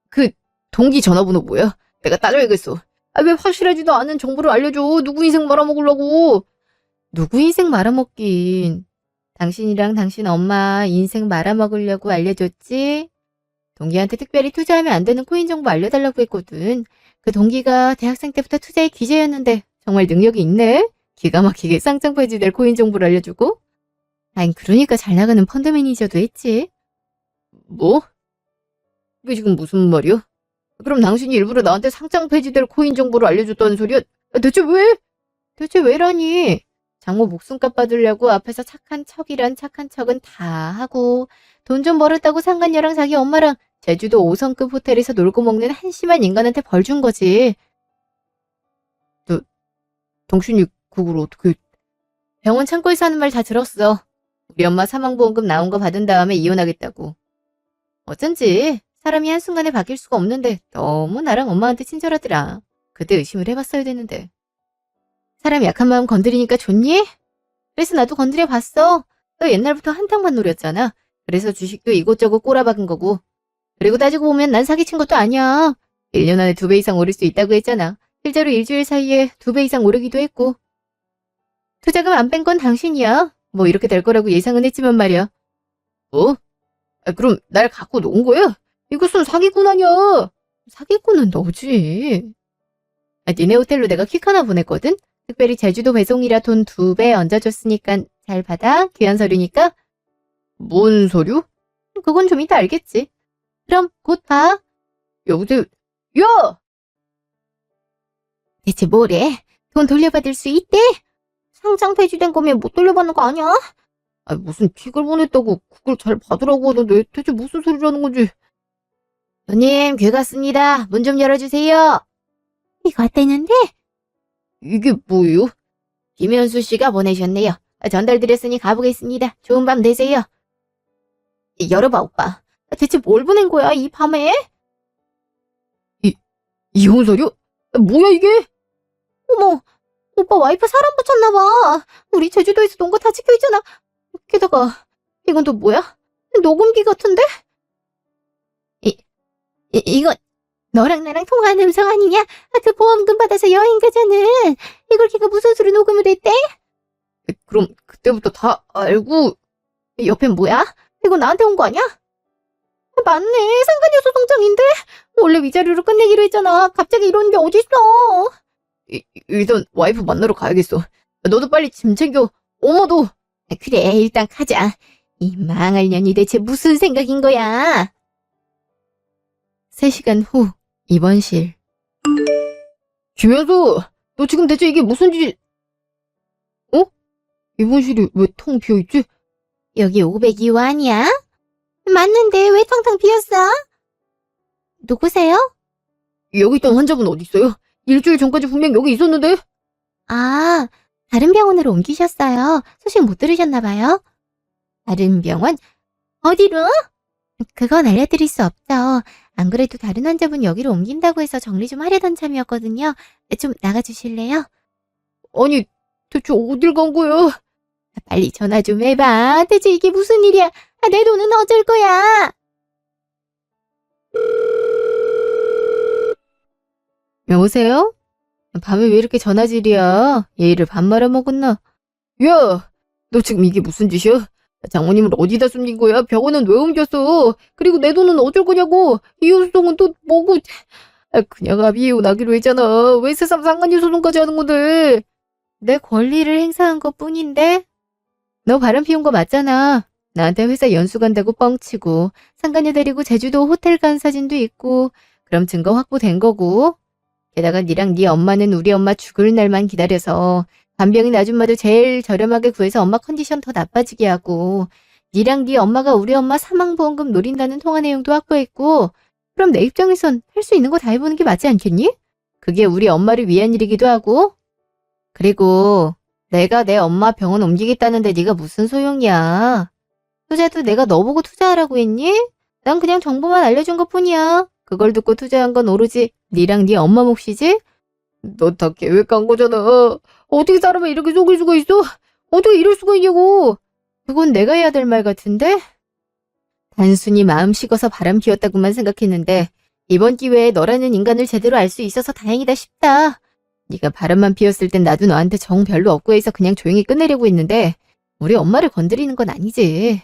그 동기 전화번호 뭐야? 내가 따져야겠어. 왜 확실하지도 않은 정보를 알려줘. 누구 인생 말아먹으려고. 누구 인생 말아먹긴. 당신이랑 당신 엄마 인생 말아먹으려고 알려줬지? 동기한테 특별히 투자하면 안 되는 코인 정보 알려달라고 했거든. 그 동기가 대학생 때부터 투자의 귀재였는데 정말 능력이 있네? 기가 막히게 쌍창 폐지될 코인 정보를 알려주고? 그러니까 잘 나가는 펀드 매니저도 했지. 뭐? 이게 지금 무슨 말이야? 그럼 당신이 일부러 나한테 상장 폐지될 코인 정보를 알려줬다는 소리야? 대체 왜? 대체 왜라니? 장모 목숨값 받으려고 앞에서 착한 척이란 착한 척은 다 하고 돈 좀 벌었다고 상간녀랑 자기 엄마랑 제주도 5성급 호텔에서 놀고 먹는 한심한 인간한테 벌 준 거지. 당신이 그걸 어떻게... 병원 창고에서 하는 말 다 들었어. 우리 엄마 사망보험금 나온 거 받은 다음에 이혼하겠다고. 어쩐지 사람이 한순간에 바뀔 수가 없는데 너무 나랑 엄마한테 친절하더라. 그때 의심을 해봤어야 되는데. 사람 약한 마음 건드리니까 좋니? 그래서 나도 건드려봤어. 너 옛날부터 한탕만 노렸잖아. 그래서 주식도 이곳저곳 꼬라박은 거고. 그리고 따지고 보면 난 사기친 것도 아니야. 1년 안에 2배 이상 오를 수 있다고 했잖아. 실제로 일주일 사이에 2배 이상 오르기도 했고. 투자금 안 뺀 건 당신이야. 뭐 이렇게 될 거라고 예상은 했지만 말이야. 뭐? 그럼 날 갖고 논 거야? 이것은 사기꾼 아니야. 사기꾼은 너지. 니네 호텔로 내가 퀵 하나 보냈거든? 특별히 제주도 배송이라 돈 2배 얹어줬으니까 잘 받아. 귀한 서류니까. 뭔 서류? 그건 좀 이따 알겠지. 그럼 곧 봐. 여보세요? 야! 대체 뭐래? 돈 돌려받을 수 있대? 상장 폐지된 거면 못 돌려받는 거 아니야? 무슨 퀵을 보냈다고 그걸 잘 받으라고 하던데 대체 무슨 소리라는 건지. 손님, 귀 같습니다. 문 좀 열어주세요. 이거 어땠는데? 이게 뭐예요? 김현수 씨가 보내셨네요. 전달드렸으니 가보겠습니다. 좋은 밤 되세요. 열어봐, 오빠. 대체 뭘 보낸 거야, 이 밤에? 이혼 서류? 뭐야, 이게? 어머, 오빠 와이프 사람 붙였나봐. 우리 제주도에서 논 거 다 찍혀있잖아. 게다가, 이건 또 뭐야? 녹음기 같은데? 이건 너랑 나랑 통화하는 음성 아니냐? 그 보험금 받아서 여행 가자는. 이걸 걔가 무슨 수로 녹음을 했대? 그럼 그때부터 다 알고. 옆엔 뭐야? 이거 나한테 온 거 아니야? 맞네, 상간녀 소송장인데. 원래 위자료로 끝내기로 했잖아. 갑자기 이런 게 어딨어. 일단 와이프 만나러 가야겠어. 너도 빨리 짐 챙겨. 어머도. 그래, 일단 가자. 이 망할 년이 대체 무슨 생각인 거야? 3시간 후 입원실. 김현수, 너 지금 대체 이게 무슨 짓... 입원실이 왜 텅 비어있지? 여기 502호 아니야? 맞는데 왜 텅텅 비었어? 누구세요? 여기 있던 환자분 어디 있어요? 일주일 전까지 분명 여기 있었는데. 다른 병원으로 옮기셨어요. 소식 못 들으셨나봐요. 다른 병원? 어디로? 그건 알려드릴 수 없죠. 안 그래도 다른 환자분 여기로 옮긴다고 해서 정리 좀 하려던 참이었거든요. 좀 나가주실래요? 아니, 대체 어딜 간 거야? 빨리 전화 좀 해봐. 대체 이게 무슨 일이야? 내 돈은 어쩔 거야? 여보세요? 밤에 왜 이렇게 전화질이야? 예의를 밥 말아먹었나? 야! 너 지금 이게 무슨 짓이야? 장모님을 어디다 숨긴 거야? 병원은 왜 옮겼어? 그리고 내 돈은 어쩔 거냐고? 이혼 소송은 또 뭐고? 그냥 합의이혼하기로 했잖아. 왜 새삼 상간녀 소송까지 하는 건데? 내 권리를 행사한 것 뿐인데? 너 바람 피운 거 맞잖아. 나한테 회사 연수 간다고 뻥치고 상간녀 데리고 제주도 호텔 간 사진도 있고. 그럼 증거 확보된 거고. 게다가 니랑 니 엄마는 우리 엄마 죽을 날만 기다려서 간병인 아줌마도 제일 저렴하게 구해서 엄마 컨디션 더 나빠지게 하고, 니랑 니 엄마가 우리 엄마 사망보험금 노린다는 통화 내용도 확보했고. 그럼 내 입장에선 할 수 있는 거 다 해보는 게 맞지 않겠니? 그게 우리 엄마를 위한 일이기도 하고. 그리고 내가 내 엄마 병원 옮기겠다는데 네가 무슨 소용이야. 투자도 내가 너보고 투자하라고 했니? 난 그냥 정보만 알려준 것뿐이야. 그걸 듣고 투자한 건 오로지 니랑 니 엄마 몫이지? 너 다 계획한 거잖아. 어떻게 사람을 이렇게 속일 수가 있어? 어떻게 이럴 수가 있냐고. 그건 내가 해야 될 말 같은데? 단순히 마음 식어서 바람 피웠다고만 생각했는데 이번 기회에 너라는 인간을 제대로 알 수 있어서 다행이다 싶다. 네가 바람만 피웠을 땐 나도 너한테 정 별로 없고 해서 그냥 조용히 끝내려고 했는데 우리 엄마를 건드리는 건 아니지.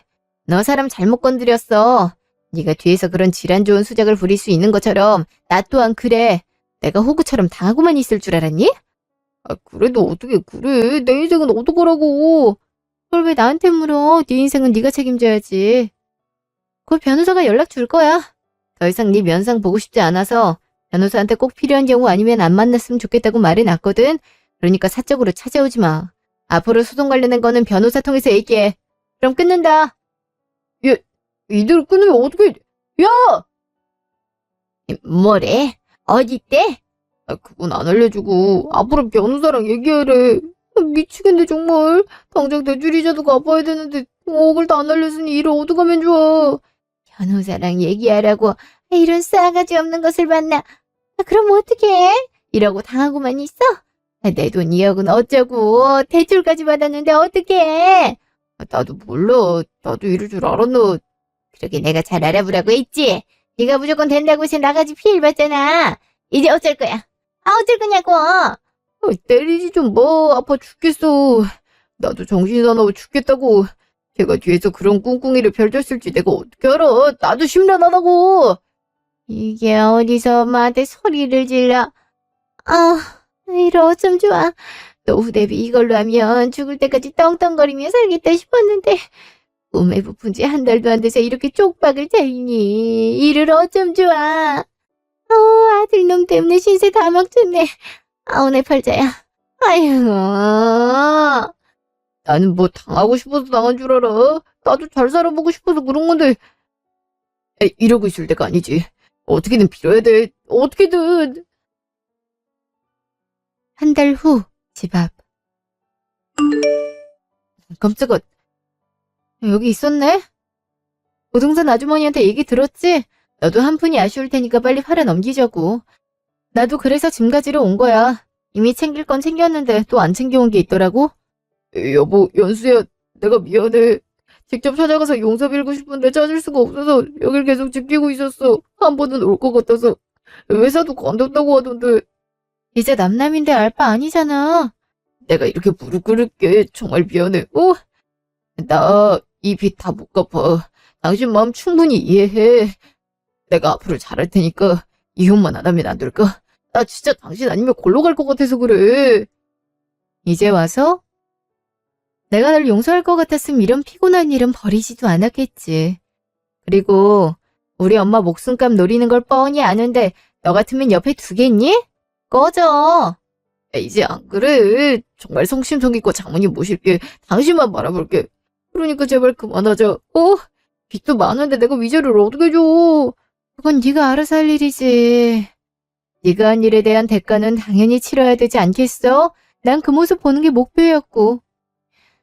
너 사람 잘못 건드렸어. 네가 뒤에서 그런 질환 좋은 수작을 부릴 수 있는 것처럼 나 또한 그래. 내가 호구처럼 당하고만 있을 줄 알았니? 아, 그래도 어떻게 그래. 내 인생은 어떡하라고. 그걸 왜 나한테 물어. 네 인생은 네가 책임져야지. 그 변호사가 연락 줄 거야. 더 이상 네 면상 보고 싶지 않아서 변호사한테 꼭 필요한 경우 아니면 안 만났으면 좋겠다고 말해놨거든. 그러니까 사적으로 찾아오지 마. 앞으로 소송 관련된 거는 변호사 통해서 얘기해. 그럼 끊는다. 야, 이대로 끊으면 어떡해. 야! 뭐래? 어디 때? 아, 그건 안 알려주고 앞으로 변호사랑 얘기하래. 아, 미치겠네 정말. 당장 대출이자도 갚아야 되는데 억울도 안 알려주니 일을 어떡하면 좋아. 변호사랑 얘기하라고. 아, 이런 싸가지 없는 것을 봤나. 아, 그럼 어떡해? 이러고 당하고만 있어? 아, 내 돈 2억은 어쩌고. 대출까지 받았는데 어떡해? 아, 나도 몰라. 나도 이럴 줄 알았노. 그러게 내가 잘 알아보라고 했지. 네가 무조건 된다고 해서 나가지 피해를 봤잖아. 이제 어쩔 거야? 아, 어쩔 거냐고. 때리지 좀 뭐. 아파 죽겠어. 나도 정신사나워 죽겠다고. 걔가 뒤에서 그런 꿍꿍이를 펼쳤을지 내가 어떻게 알아. 나도 심란하다고. 이게 어디서 엄마한테 소리를 질러. 아, 이러 어쩜 좋아. 노후 대비 이걸로 하면 죽을 때까지 떵떵거리며 살겠다 싶었는데 꿈에 부푼 지 한 달도 안 돼서 이렇게 쪽박을 잘리니 이를 어쩜 좋아. 아들놈 때문에 신세 다 망쳤네. 아우 내 팔자야. 아휴. 나는 뭐 당하고 싶어서 당한 줄 알아. 나도 잘 살아보고 싶어서 그런 건데. 에이, 이러고 있을 때가 아니지. 어떻게든 빌어야 돼. 어떻게든. 한 달 후 집 앞. 깜짝아. 여기 있었네? 부동산 아주머니한테 얘기 들었지? 너도 한 푼이 아쉬울 테니까 빨리 팔아 넘기자고. 나도 그래서 짐 가지러 온 거야. 이미 챙길 건 챙겼는데 또 안 챙겨온 게 있더라고. 여보, 연수야, 내가 미안해. 직접 찾아가서 용서 빌고 싶은데 찾을 수가 없어서 여길 계속 지키고 있었어. 한 번은 올 것 같아서. 회사도 관뒀다고 하던데. 이제 남남인데 알 바 아니잖아. 내가 이렇게 무릎 꿇을게. 정말 미안해. 나 이 빚 다 못 갚아. 당신 마음 충분히 이해해. 내가 앞으로 잘할 테니까 이혼만 안 하면 안 될까? 나 진짜 당신 아니면 골로 갈 것 같아서 그래. 이제 와서? 내가 널 용서할 것 같았으면 이런 피곤한 일은 버리지도 않았겠지. 그리고 우리 엄마 목숨값 노리는 걸 뻔히 아는데 너 같으면 옆에 두겠니? 꺼져. 야, 이제 안 그래. 정말 성심성의껏 장모님 모실게. 당신만 바라볼게. 그러니까 제발 그만하자. 빚도 많은데 내가 위자료를 어떻게 줘. 그건 네가 알아서 할 일이지. 네가 한 일에 대한 대가는 당연히 치러야 되지 않겠어? 난 그 모습 보는 게 목표였고.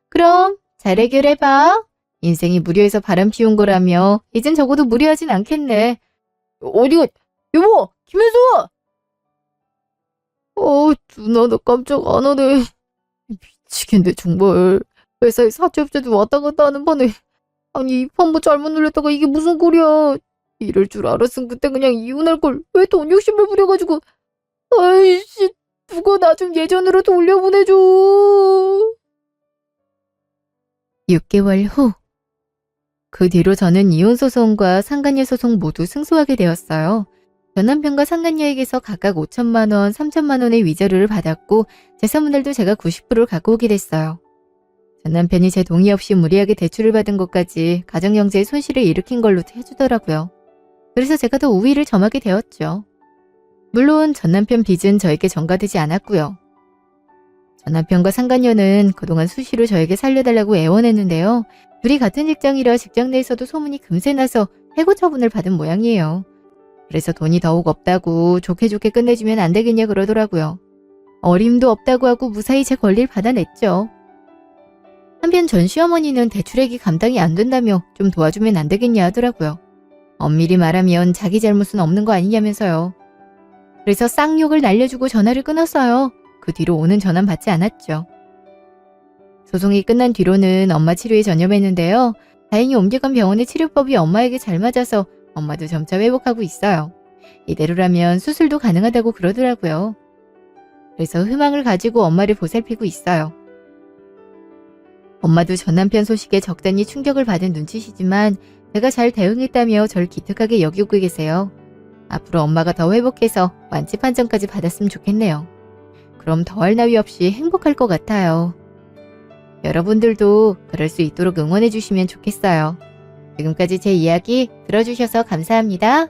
그럼 잘 해결해봐. 인생이 무료해서 바람 피운 거라며 이젠 적어도 무료하진 않겠네. 어디가, 여보, 김혜수! 누나 나 깜짝 안 하네. 미치겠네 정말. 회사에 사채업자도 왔다 갔다 하는 판에. 아니 이 판 뭐 잘못 눌렸다가 이게 무슨 꼴이야. 이럴 줄 알았으면 그때 그냥 이혼할 걸. 왜 돈 욕심을 부려가지고. 아이씨, 누가 나 좀 예전으로 돌려보내줘. 6개월 후. 그 뒤로 저는 이혼소송과 상간녀 소송 모두 승소하게 되었어요. 전 남편과 상간녀에게서 각각 5천만 원, 3천만 원의 위자료를 받았고 재산분할도 제가 90%를 갖고 오게 됐어요. 전 남편이 제 동의 없이 무리하게 대출을 받은 것까지 가정경제에 손실을 일으킨 걸로 해주더라고요. 그래서 제가 더 우위를 점하게 되었죠. 물론 전 남편 빚은 저에게 전가되지 않았고요. 전 남편과 상간녀는 그동안 수시로 저에게 살려달라고 애원했는데요. 둘이 같은 직장이라 직장 내에서도 소문이 금세 나서 해고 처분을 받은 모양이에요. 그래서 돈이 더욱 없다고 좋게 좋게 끝내주면 안 되겠냐 그러더라고요. 어림도 없다고 하고 무사히 제 권리를 받아냈죠. 한편 전 시어머니는 대출액이 감당이 안 된다며 좀 도와주면 안 되겠냐 하더라고요. 엄밀히 말하면 자기 잘못은 없는 거 아니냐면서요. 그래서 쌍욕을 날려주고 전화를 끊었어요. 그 뒤로 오는 전화는 받지 않았죠. 소송이 끝난 뒤로는 엄마 치료에 전념했는데요. 다행히 옮겨간 병원의 치료법이 엄마에게 잘 맞아서 엄마도 점차 회복하고 있어요. 이대로라면 수술도 가능하다고 그러더라고요. 그래서 희망을 가지고 엄마를 보살피고 있어요. 엄마도 전 남편 소식에 적잖이 충격을 받은 눈치시지만 제가 잘 대응했다며 절 기특하게 여기고 계세요. 앞으로 엄마가 더 회복해서 완치 판정까지 받았으면 좋겠네요. 그럼 더할 나위 없이 행복할 것 같아요. 여러분들도 그럴 수 있도록 응원해 주시면 좋겠어요. 지금까지 제 이야기 들어주셔서 감사합니다.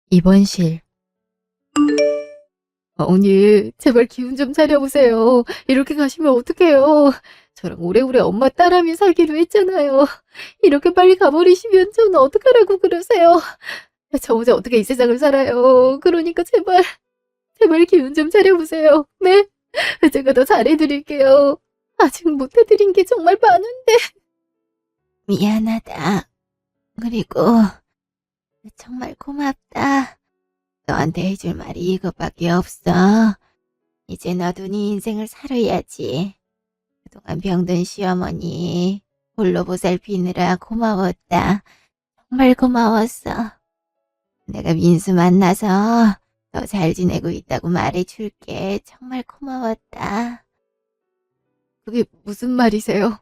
입원실. 어머니, 제발 기운 좀 차려보세요. 이렇게 가시면 어떡해요. 저랑 오래오래 엄마 딸하며 살기로 했잖아요. 이렇게 빨리 가버리시면 저는 어떡하라고 그러세요. 저 혼자 어떻게 이 세상을 살아요. 그러니까 제발 기운 좀 차려보세요. 네? 제가 더 잘해드릴게요. 아직 못해드린 게 정말 많은데. 미안하다. 그리고 정말 고맙다. 너한테 해줄 말이 이것밖에 없어. 이제 너도 네 인생을 살아야지. 그동안 병든 시어머니 홀로 보살피느라 고마웠다. 정말 고마웠어. 내가 민수 만나서 더 잘 지내고 있다고 말해줄게. 정말 고마웠다. 그게 무슨 말이세요?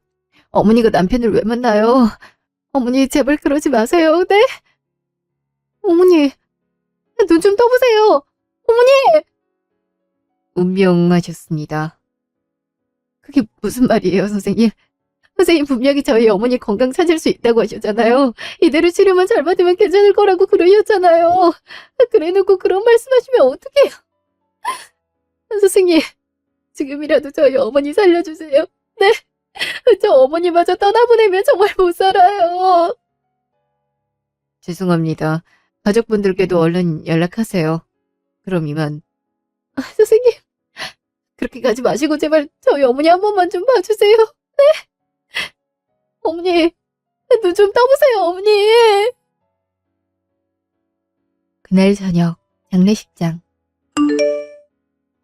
어머니가 남편을 왜 만나요? 어머니 제발 그러지 마세요. 네? 어머니 눈 좀 떠보세요. 어머니! 운명하셨습니다. 그게 무슨 말이에요, 선생님? 선생님 분명히 저희 어머니 건강 찾을 수 있다고 하셨잖아요. 이대로 치료만 잘 받으면 괜찮을 거라고 그러셨잖아요. 그래놓고 그런 말씀하시면 어떡해요? 선생님, 지금이라도 저희 어머니 살려주세요. 네? 저 어머니마저 떠나보내면 정말 못 살아요. 죄송합니다. 가족분들께도 얼른 연락하세요. 그럼 이만. 선생님, 그렇게 가지 마시고 제발 저희 어머니 한 번만 좀 봐주세요. 네? 어머니, 눈 좀 떠보세요, 어머니. 그날 저녁, 장례식장.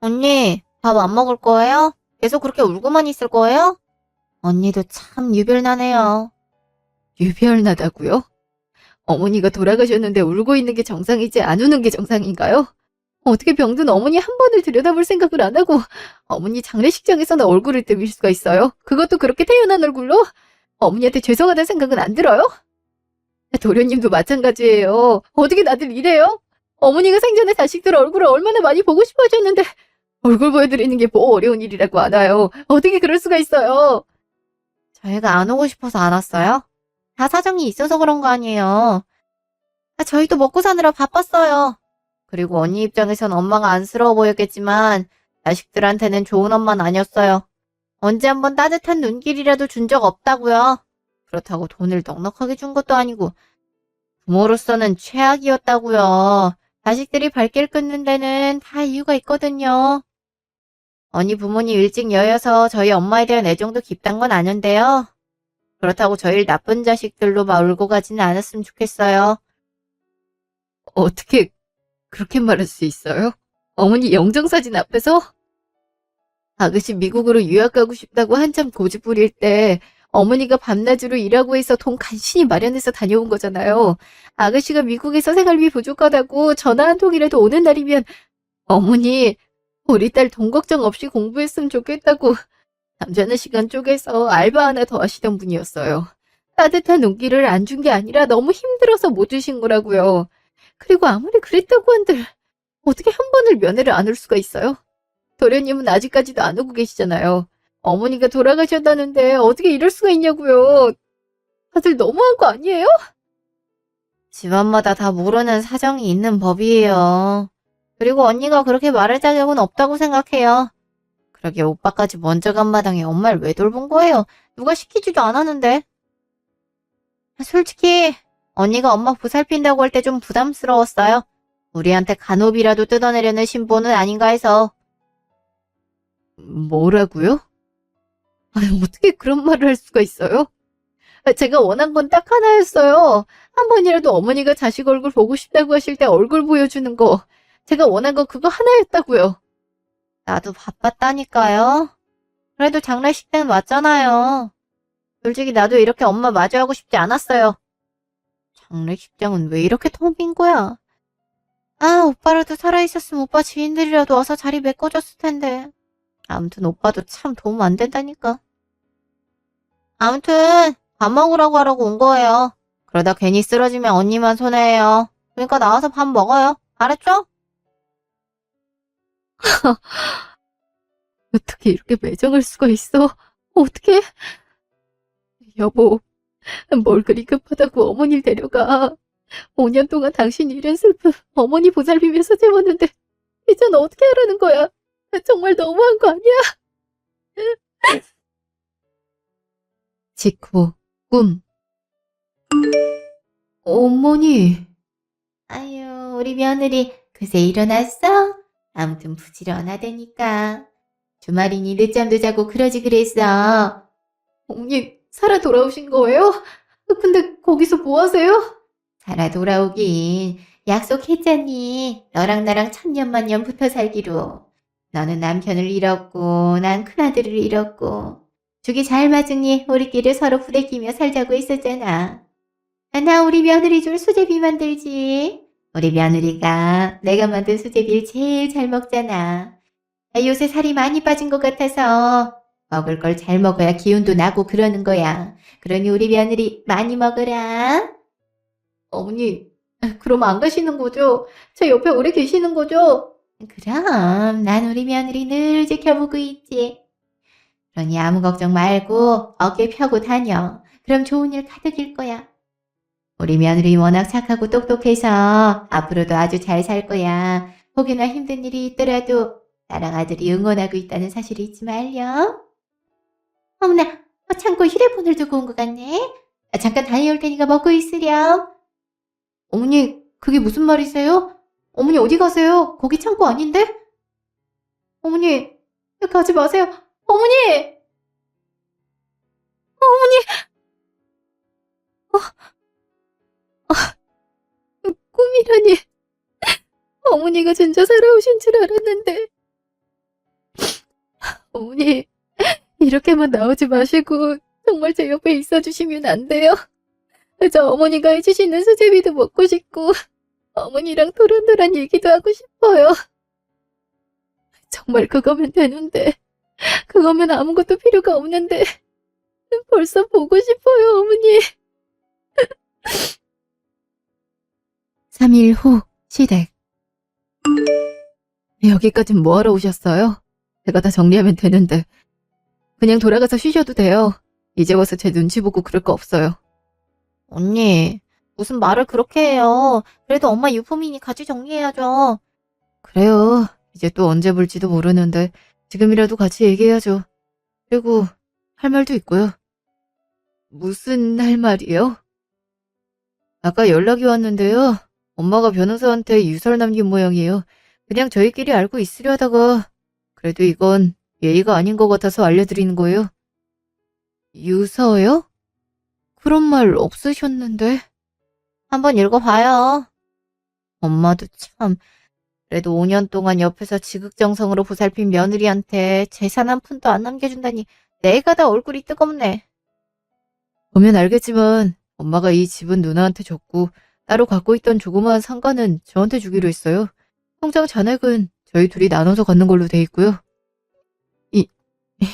언니, 밥 안 먹을 거예요? 계속 그렇게 울고만 있을 거예요? 언니도 참 유별나네요. 유별나다고요? 어머니가 돌아가셨는데 울고 있는 게 정상이지 안 우는 게 정상인가요? 어떻게 병든 어머니 한 번을 들여다볼 생각을 안 하고 어머니 장례식장에서나 얼굴을 들일 수가 있어요? 그것도 그렇게 태연한 얼굴로? 어머니한테 죄송하다는 생각은 안 들어요? 도련님도 마찬가지예요. 어떻게 다들 이래요? 어머니가 생전에 자식들 얼굴을 얼마나 많이 보고 싶어 하셨는데 얼굴 보여드리는 게 뭐 어려운 일이라고 알아요. 어떻게 그럴 수가 있어요? 저희가 안 오고 싶어서 안 왔어요? 다 사정이 있어서 그런 거 아니에요. 저희도 먹고 사느라 바빴어요. 그리고 언니 입장에선 엄마가 안쓰러워 보였겠지만 자식들한테는 좋은 엄마는 아니었어요. 언제 한번 따뜻한 눈길이라도 준 적 없다고요. 그렇다고 돈을 넉넉하게 준 것도 아니고 부모로서는 최악이었다고요. 자식들이 발길 끊는 데는 다 이유가 있거든요. 언니 부모님 일찍 여여서 저희 엄마에 대한 애정도 깊단 건 아는데요. 그렇다고 저희를 나쁜 자식들로 몰고 가지는 않았으면 좋겠어요. 어떻게 그렇게 말할 수 있어요? 어머니 영정사진 앞에서? 아가씨 미국으로 유학 가고 싶다고 한참 고집 부릴 때 어머니가 밤낮으로 일하고 해서 돈 간신히 마련해서 다녀온 거잖아요. 아가씨가 미국에서 생활비 부족하다고 전화 한 통이라도 오는 날이면 어머니 우리 딸 돈 걱정 없이 공부했으면 좋겠다고 잠자는 시간 쪼개서 알바 하나 더 하시던 분이었어요. 따뜻한 눈길을 안 준 게 아니라 너무 힘들어서 못 주신 거라고요. 그리고 아무리 그랬다고 한들 어떻게 한 번을 면회를 안 올 수가 있어요? 도련님은 아직까지도 안 오고 계시잖아요. 어머니가 돌아가셨다는데 어떻게 이럴 수가 있냐고요. 다들 너무한 거 아니에요? 집안마다 다 모르는 사정이 있는 법이에요. 그리고 언니가 그렇게 말할 자격은 없다고 생각해요. 그러게 오빠까지 먼저 간 마당에 엄마를 왜 돌본 거예요? 누가 시키지도 않았는데. 솔직히 언니가 엄마 보살핀다고 할 때 좀 부담스러웠어요. 우리한테 간호비라도 뜯어내려는 신보는 아닌가 해서. 뭐라고요? 아니, 어떻게 그런 말을 할 수가 있어요? 제가 원한 건 딱 하나였어요. 한 번이라도 어머니가 자식 얼굴 보고 싶다고 하실 때 얼굴 보여주는 거. 제가 원한 건 그거 하나였다고요. 나도 바빴다니까요. 그래도 장례식 때는 왔잖아요. 솔직히 나도 이렇게 엄마 마주하고 싶지 않았어요. 장례식장은 왜 이렇게 텅 빈 거야? 아, 오빠라도 살아있었으면 오빠 지인들이라도 와서 자리 메꿔줬을 텐데. 아무튼 오빠도 참 도움 안 된다니까. 아무튼 밥 먹으라고 하라고 온 거예요. 그러다 괜히 쓰러지면 언니만 손해예요. 그러니까 나와서 밥 먹어요. 알았죠? 어떻게 이렇게 매정할 수가 있어? 어떻게? 여보, 뭘 그리 급하다고 어머니를 데려가. 5년 동안 당신 일은 슬픔 어머니 보살피면서 재웠는데 이젠 어떻게 하라는 거야? 정말 너무한 거 아니야? 직후 꿈. 어머니. 아유, 우리 며느리 그새 일어났어? 아무튼 부지런하다니까. 주말이니 늦잠도 자고 그러지 그랬어. 어머니 살아 돌아오신 거예요? 근데 거기서 뭐 하세요? 살아 돌아오긴 약속했잖니. 너랑 나랑 천년만년 붙어 살기로. 너는 남편을 잃었고 난 큰아들을 잃었고 죽이 잘 맞으니 우리끼리 서로 부대끼며 살자고 했었잖아. 나 우리 며느리 줄 수제비 만들지. 우리 며느리가 내가 만든 수제비를 제일 잘 먹잖아. 요새 살이 많이 빠진 것 같아서 먹을 걸 잘 먹어야 기운도 나고 그러는 거야. 그러니 우리 며느리 많이 먹어라. 어머니, 그럼 안 가시는 거죠? 제 옆에 오래 계시는 거죠? 그럼 난 우리 며느리 늘 지켜보고 있지. 그러니 아무 걱정 말고 어깨 펴고 다녀. 그럼 좋은 일 가득일 거야. 우리 며느리 워낙 착하고 똑똑해서 앞으로도 아주 잘 살 거야. 혹여나 힘든 일이 있더라도 나랑 아들이 응원하고 있다는 사실을 잊지 말렴. 어머나, 창고에 휴대폰을 두고 온 것 같네. 잠깐 다녀올 테니까 먹고 있으렴. 어머니, 그게 무슨 말이세요? 어머니 어디 가세요? 거기 창고 아닌데? 어머니, 가지 마세요. 어머니! 꿈이라니. 어머니가 진짜 살아오신 줄 알았는데. 어머니, 이렇게만 나오지 마시고 정말 제 옆에 있어주시면 안 돼요? 저 어머니가 해주시는 수제비도 먹고 싶고 어머니랑 토란토란 얘기도 하고 싶어요. 정말 그거면 되는데, 그거면 아무것도 필요가 없는데 벌써 보고 싶어요, 어머니. 3일 후 시댁. 여기까진 뭐하러 오셨어요? 제가 다 정리하면 되는데. 그냥 돌아가서 쉬셔도 돼요. 이제 와서 제 눈치 보고 그럴 거 없어요. 언니, 무슨 말을 그렇게 해요. 그래도 엄마 유품이니 같이 정리해야죠. 그래요. 이제 또 언제 볼지도 모르는데 지금이라도 같이 얘기해야죠. 그리고 할 말도 있고요. 무슨 할 말이요? 아까 연락이 왔는데요. 엄마가 변호사한테 유서를 남긴 모양이에요. 그냥 저희끼리 알고 있으려 하다가 그래도 이건 예의가 아닌 것 같아서 알려드리는 거예요. 유서요? 그런 말 없으셨는데. 한번 읽어봐요. 엄마도 참, 그래도 5년 동안 옆에서 지극정성으로 보살핀 며느리한테 재산 한 푼도 안 남겨준다니 내가 다 얼굴이 뜨겁네. 보면 알겠지만 엄마가 이 집은 누나한테 줬고 따로 갖고 있던 조그마한 상가는 저한테 주기로 했어요. 통장 잔액은 저희 둘이 나눠서 갖는 걸로 돼 있고요.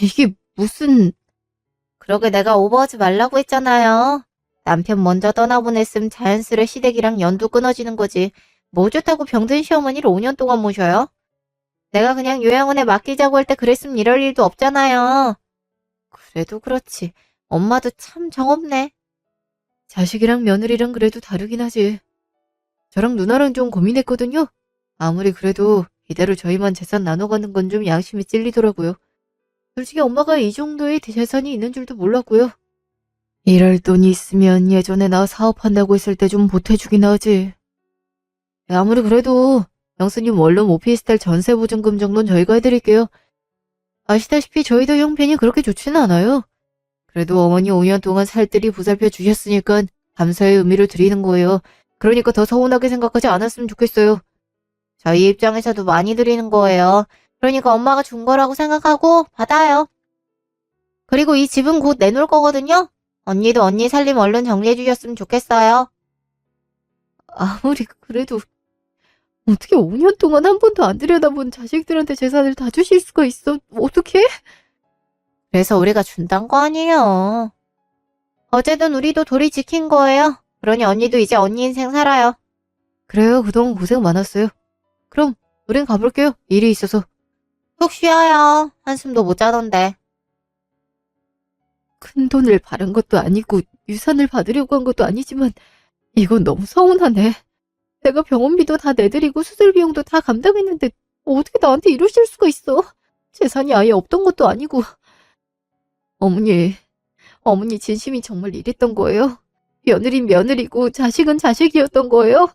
이게 무슨... 그러게 내가 오버하지 말라고 했잖아요. 남편 먼저 떠나보냈음 자연스레 시댁이랑 연도 끊어지는 거지. 뭐 좋다고 병든 시어머니를 5년 동안 모셔요? 내가 그냥 요양원에 맡기자고 할 때 그랬으면 이럴 일도 없잖아요. 그래도 그렇지. 엄마도 참 정없네. 자식이랑 며느리랑 그래도 다르긴 하지. 저랑 누나랑 좀 고민했거든요. 아무리 그래도 이대로 저희만 재산 나눠가는 건 좀 양심이 찔리더라고요. 솔직히 엄마가 이 정도의 재산이 있는 줄도 몰랐고요. 이럴 돈이 있으면 예전에 나 사업한다고 했을 때 좀 보태주긴 하지. 아무리 그래도 영수님 원룸 오피스텔 전세보증금 정도는 저희가 해드릴게요. 아시다시피 저희도 형편이 그렇게 좋지는 않아요. 그래도 어머니 5년 동안 살뜰히 보살펴 주셨으니까 감사의 의미를 드리는 거예요. 그러니까 더 서운하게 생각하지 않았으면 좋겠어요. 저희 입장에서도 많이 드리는 거예요. 그러니까 엄마가 준 거라고 생각하고 받아요. 그리고 이 집은 곧 내놓을 거거든요. 언니도 언니 살림 얼른 정리해 주셨으면 좋겠어요. 아무리 그래도 어떻게 5년 동안 한 번도 안 들여다본 자식들한테 재산을 다 주실 수가 있어? 어떻게? 그래서 우리가 준단 거 아니에요. 어쨌든 우리도 도리 지킨 거예요. 그러니 언니도 이제 언니 인생 살아요. 그래요. 그동안 고생 많았어요. 그럼 우린 가볼게요. 일이 있어서. 푹 쉬어요. 한숨도 못 자던데. 큰 돈을 바란 것도 아니고 유산을 받으려고 한 것도 아니지만 이건 너무 서운하네. 내가 병원비도 다 내드리고 수술 비용도 다 감당했는데 어떻게 나한테 이러실 수가 있어? 재산이 아예 없던 것도 아니고. 어머니 진심이 정말 이랬던 거예요? 며느린 며느리고 자식은 자식이었던 거예요?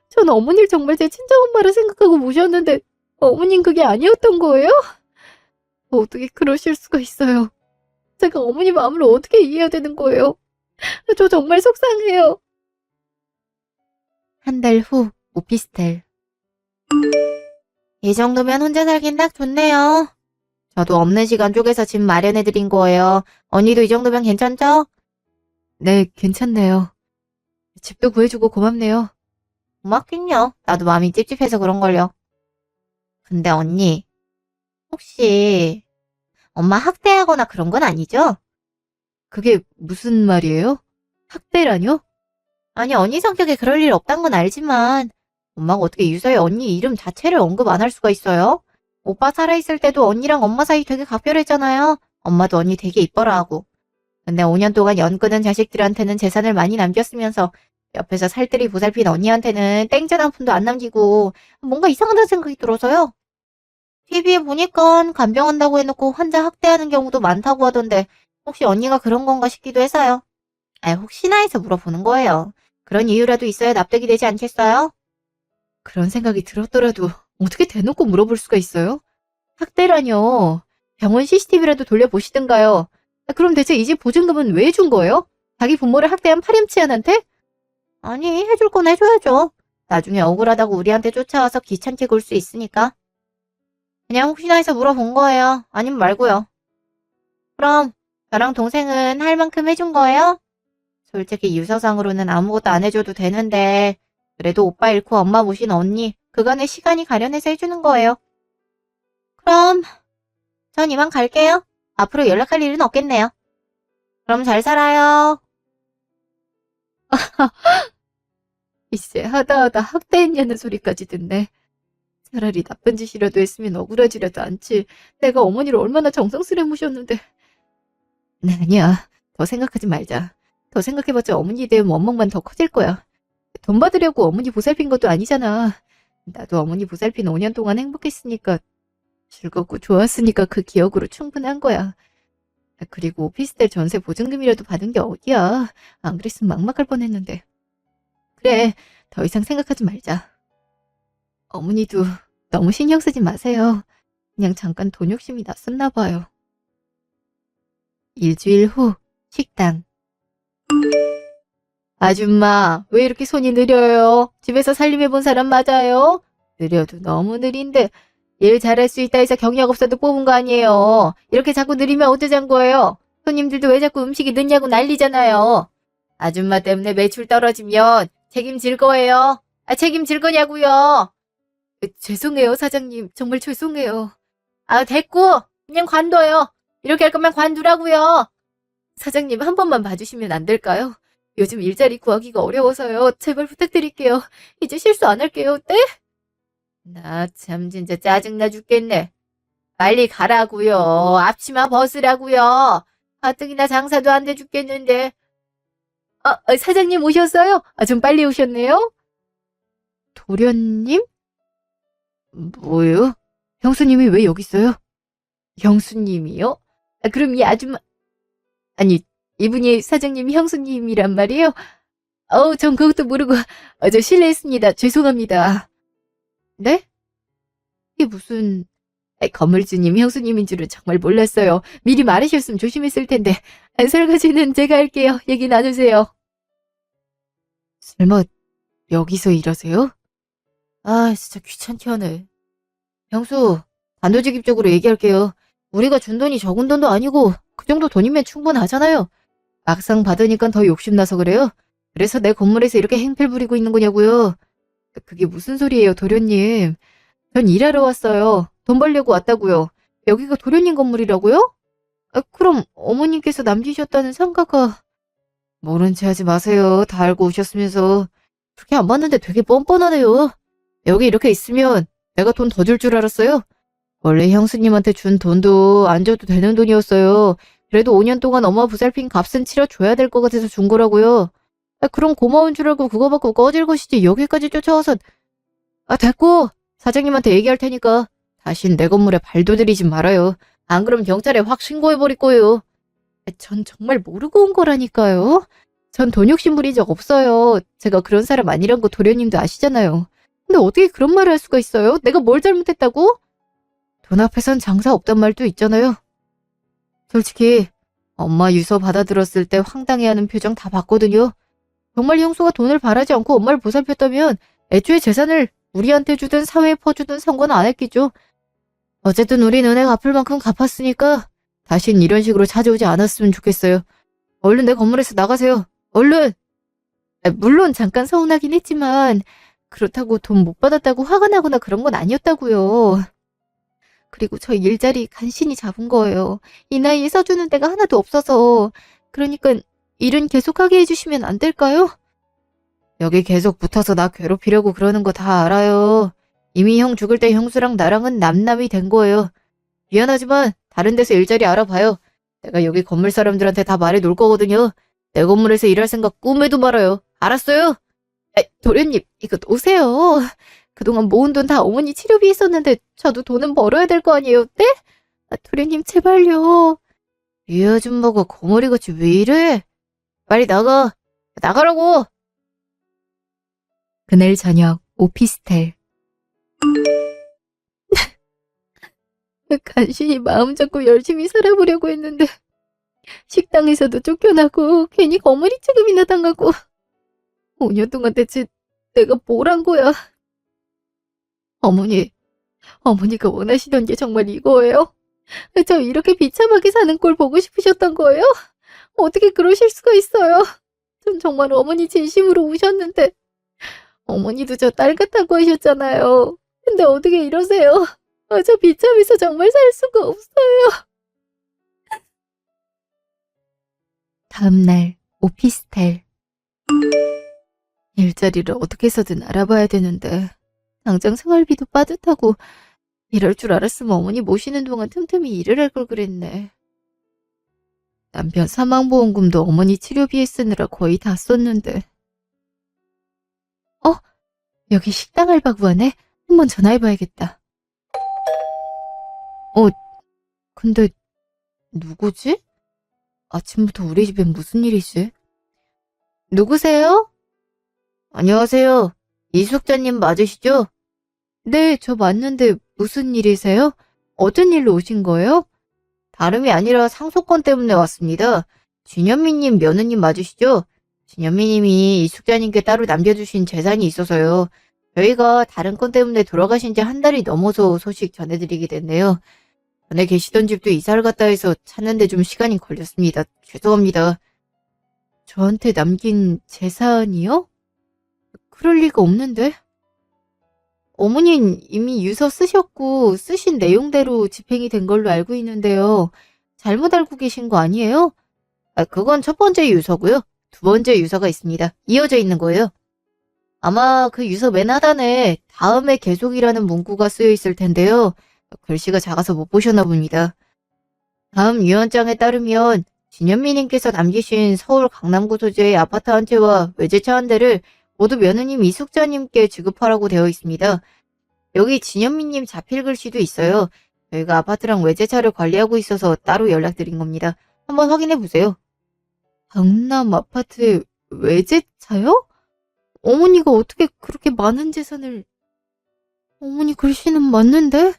전 어머니를 정말 제 친정엄마라 생각하고 모셨는데 어머닌 그게 아니었던 거예요? 어떻게 그러실 수가 있어요? 제가 어머니 마음을 어떻게 이해해야 되는 거예요? 저 정말 속상해요. 한 달 후, 오피스텔. 이 정도면 혼자 살긴 딱 좋네요. 저도 없는 시간 쪼개서 집 마련해드린 거예요. 언니도 이 정도면 괜찮죠? 네, 괜찮네요. 집도 구해주고 고맙네요. 고맙긴요. 나도 마음이 찝찝해서 그런걸요. 근데 언니, 혹시 엄마 학대하거나 그런 건 아니죠? 그게 무슨 말이에요? 학대라뇨? 아니, 언니 성격에 그럴 일 없단 건 알지만 엄마가 어떻게 유서에 언니 이름 자체를 언급 안 할 수가 있어요? 오빠 살아있을 때도 언니랑 엄마 사이 되게 각별했잖아요. 엄마도 언니 되게 이뻐라 하고. 근데 5년 동안 연근은 자식들한테는 재산을 많이 남겼으면서 옆에서 살뜰히 보살핀 언니한테는 땡전 한 푼도 안 남기고 뭔가 이상하다는 생각이 들어서요. TV에 보니까 간병한다고 해놓고 환자 학대하는 경우도 많다고 하던데 혹시 언니가 그런 건가 싶기도 해서요. 혹시나 해서 물어보는 거예요. 그런 이유라도 있어야 납득이 되지 않겠어요? 그런 생각이 들었더라도 어떻게 대놓고 물어볼 수가 있어요? 학대라뇨. 병원 CCTV라도 돌려보시든가요. 그럼 대체 이 집 보증금은 왜 준 거예요? 자기 부모를 학대한 파렴치한한테? 아니, 해줄 건 해줘야죠. 나중에 억울하다고 우리한테 쫓아와서 귀찮게 굴 수 있으니까. 그냥 혹시나 해서 물어본 거예요. 아니면 말고요. 그럼 저랑 동생은 할 만큼 해준 거예요? 솔직히 유서상으로는 아무것도 안 해줘도 되는데 그래도 오빠 잃고 엄마 모신 언니 그간의 시간이 가련해서 해주는 거예요. 그럼 전 이만 갈게요. 앞으로 연락할 일은 없겠네요. 그럼 잘 살아요. 이제 하다하다 학대했냐는 소리까지 듣네. 차라리 나쁜 짓이라도 했으면 억울하지라도 않지. 내가 어머니를 얼마나 정성스레 모셨는데. 네, 아니야. 더 생각하지 말자. 더 생각해봤자 어머니에 대한 원망만 더 커질 거야. 돈 받으려고 어머니 보살핀 것도 아니잖아. 나도 어머니 보살핀 5년 동안 행복했으니까, 즐겁고 좋았으니까 그 기억으로 충분한 거야. 그리고 오피스텔 전세 보증금이라도 받은 게 어디야. 안 그랬으면 막막할 뻔했는데. 그래, 더 이상 생각하지 말자. 어머니도 너무 신경 쓰지 마세요. 그냥 잠깐 돈 욕심이 났었나 봐요. 일주일 후 식당. 아줌마, 왜 이렇게 손이 느려요? 집에서 살림해본 사람 맞아요? 느려도 너무 느린데 일 잘할 수 있다 해서 경력 없어도 뽑은 거 아니에요. 이렇게 자꾸 느리면 어쩌자는 거예요? 손님들도 왜 자꾸 음식이 늦냐고 난리잖아요. 아줌마 때문에 매출 떨어지면 책임질 거예요. 책임질 거냐고요. 죄송해요, 사장님. 정말 죄송해요. 됐고. 그냥 관둬요. 이렇게 할 거면 관두라고요. 사장님, 한 번만 봐주시면 안 될까요? 요즘 일자리 구하기가 어려워서요. 제발 부탁드릴게요. 이제 실수 안 할게요. 네? 나 참 진짜 짜증나 죽겠네. 빨리 가라고요. 앞치마 벗으라고요. 가뜩이나 장사도 안 돼 죽겠는데. 사장님 오셨어요? 좀 빨리 오셨네요. 도련님? 뭐요? 형수님이 왜 여기 있어요? 형수님이요? 그럼 이 아줌마, 아니, 이분이 사장님 형수님이란 말이에요? 전 그것도 모르고, 저 실례했습니다. 죄송합니다. 네? 이게 무슨, 건물주님 형수님인 줄은 정말 몰랐어요. 미리 말하셨으면 조심했을 텐데. 설거지는 제가 할게요. 얘기 나누세요. 설마, 여기서 일하세요? 진짜 귀찮게 하네. 형수, 단도직입적으로 얘기할게요. 우리가 준 돈이 적은 돈도 아니고 그 정도 돈이면 충분하잖아요. 막상 받으니까 더 욕심나서 그래요? 그래서 내 건물에서 이렇게 행패 부리고 있는 거냐고요? 그게 무슨 소리예요, 도련님. 전 일하러 왔어요. 돈 벌려고 왔다고요. 여기가 도련님 건물이라고요? 그럼 어머님께서 남기셨다는 상가가 모른 체 하지 마세요. 다 알고 오셨으면서. 그렇게 안 봤는데 되게 뻔뻔하네요. 여기 이렇게 있으면 내가 돈 더 줄 줄 알았어요? 원래 형수님한테 준 돈도 안 줘도 되는 돈이었어요. 그래도 5년 동안 엄마 보살핀 값은 치러줘야 될 것 같아서 준 거라고요. 그럼 고마운 줄 알고 그거 받고 꺼질 것이지 여기까지 쫓아와서. 됐고 사장님한테 얘기할 테니까 다신 내 건물에 발도 들이지 말아요. 안 그럼 경찰에 확 신고해버릴 거예요. 전 정말 모르고 온 거라니까요. 전 돈 욕심 부린 적 없어요. 제가 그런 사람 아니란 거 도련님도 아시잖아요. 근데 어떻게 그런 말을 할 수가 있어요? 내가 뭘 잘못했다고? 돈 앞에선 장사 없단 말도 있잖아요. 솔직히 엄마 유서 받아들었을 때 황당해하는 표정 다 봤거든요. 정말 형수가 돈을 바라지 않고 엄마를 보살폈다면 애초에 재산을 우리한테 주든 사회에 퍼주든 상관 안 했겠죠. 어쨌든 우리 은행 갚을 만큼 갚았으니까 다신 이런 식으로 찾아오지 않았으면 좋겠어요. 얼른 내 건물에서 나가세요. 얼른! 물론 잠깐 서운하긴 했지만 그렇다고 돈 못 받았다고 화가 나거나 그런 건 아니었다고요. 그리고 저 일자리 간신히 잡은 거예요. 이 나이에 써주는 데가 하나도 없어서. 그러니까 일은 계속하게 해주시면 안 될까요? 여기 계속 붙어서 나 괴롭히려고 그러는 거 다 알아요. 이미 형 죽을 때 형수랑 나랑은 남남이 된 거예요. 미안하지만 다른 데서 일자리 알아봐요. 내가 여기 건물 사람들한테 다 말해 놓을 거거든요. 내 건물에서 일할 생각 꿈에도 말아요. 알았어요? 도련님, 이거 놓으세요. 그동안 모은 돈 다 어머니 치료비 했었는데 저도 돈은 벌어야 될 거 아니에요, 네? 도련님 제발요. 이 아줌마가 거머리같이 왜 이래? 빨리 나가. 나가라고. 그날 저녁 오피스텔. 간신히 마음 잡고 열심히 살아보려고 했는데 식당에서도 쫓겨나고 괜히 거머리 취급이나 당하고 5년 동안 대체 내가 뭘 한 거야? 어머니가 원하시던 게 정말 이거예요? 저 이렇게 비참하게 사는 꼴 보고 싶으셨던 거예요? 어떻게 그러실 수가 있어요? 전 정말 어머니 진심으로 우셨는데 어머니도 저 딸 같다고 하셨잖아요. 근데 어떻게 이러세요? 저 비참해서 정말 살 수가 없어요. 다음날 오피스텔. 일자리를 어떻게 해서든 알아봐야 되는데 당장 생활비도 빠듯하고 이럴 줄 알았으면 어머니 모시는 동안 틈틈이 일을 할 걸 그랬네. 남편 사망보험금도 어머니 치료비에 쓰느라 거의 다 썼는데. 여기 식당 알바 구하네? 한번 전화해봐야겠다. 근데 누구지? 아침부터 우리 집엔 무슨 일이지? 누구세요? 안녕하세요. 이숙자님 맞으시죠? 네, 저 맞는데 무슨 일이세요? 어떤 일로 오신 거예요? 다름이 아니라 상속권 때문에 왔습니다. 진현미님 며느님 맞으시죠? 진현미님이 이숙자님께 따로 남겨주신 재산이 있어서요. 저희가 다른 건 때문에 돌아가신 지 한 달이 넘어서 소식 전해드리게 됐네요. 전에 계시던 집도 이사를 갔다 해서 찾는데 좀 시간이 걸렸습니다. 죄송합니다. 저한테 남긴 재산이요? 그럴 리가 없는데. 어머닌 이미 유서 쓰셨고 쓰신 내용대로 집행이 된 걸로 알고 있는데요. 잘못 알고 계신 거 아니에요? 그건 첫 번째 유서고요. 두 번째 유서가 있습니다. 이어져 있는 거예요. 아마 그 유서 맨 하단에 다음에 계속이라는 문구가 쓰여 있을 텐데요. 글씨가 작아서 못 보셨나 봅니다. 다음 유언장에 따르면 진현미님께서 남기신 서울 강남구 소재의 아파트 한 채와 외제차 한 대를 모두 며느님 이숙자님께 지급하라고 되어 있습니다. 여기 진현미님 자필 글씨도 있어요. 저희가 아파트랑 외제차를 관리하고 있어서 따로 연락드린 겁니다. 한번 확인해 보세요. 강남 아파트에 외제차요? 어머니가 어떻게 그렇게 많은 재산을... 어머니 글씨는 맞는데?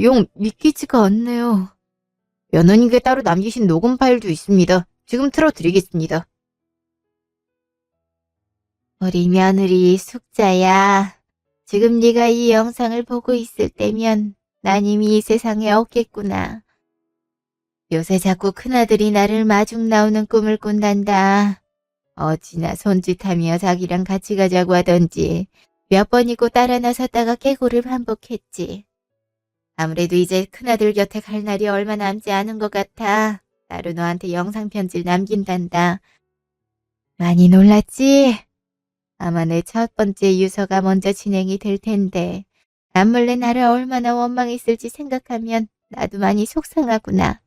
영 믿기지가 않네요. 며느님께 따로 남기신 녹음 파일도 있습니다. 지금 틀어드리겠습니다. 우리 며느리 숙자야. 지금 네가 이 영상을 보고 있을 때면 난 이미 이 세상에 없겠구나. 요새 자꾸 큰아들이 나를 마중 나오는 꿈을 꾼단다. 어찌나 손짓하며 자기랑 같이 가자고 하던지 몇 번이고 따라 나섰다가 깨고를 반복했지. 아무래도 이제 큰아들 곁에 갈 날이 얼마 남지 않은 것 같아. 따로 너한테 영상편지를 남긴단다. 많이 놀랐지? 아마 내 첫 번째 유서가 먼저 진행이 될 텐데 남몰래 나를 얼마나 원망했을지 생각하면 나도 많이 속상하구나.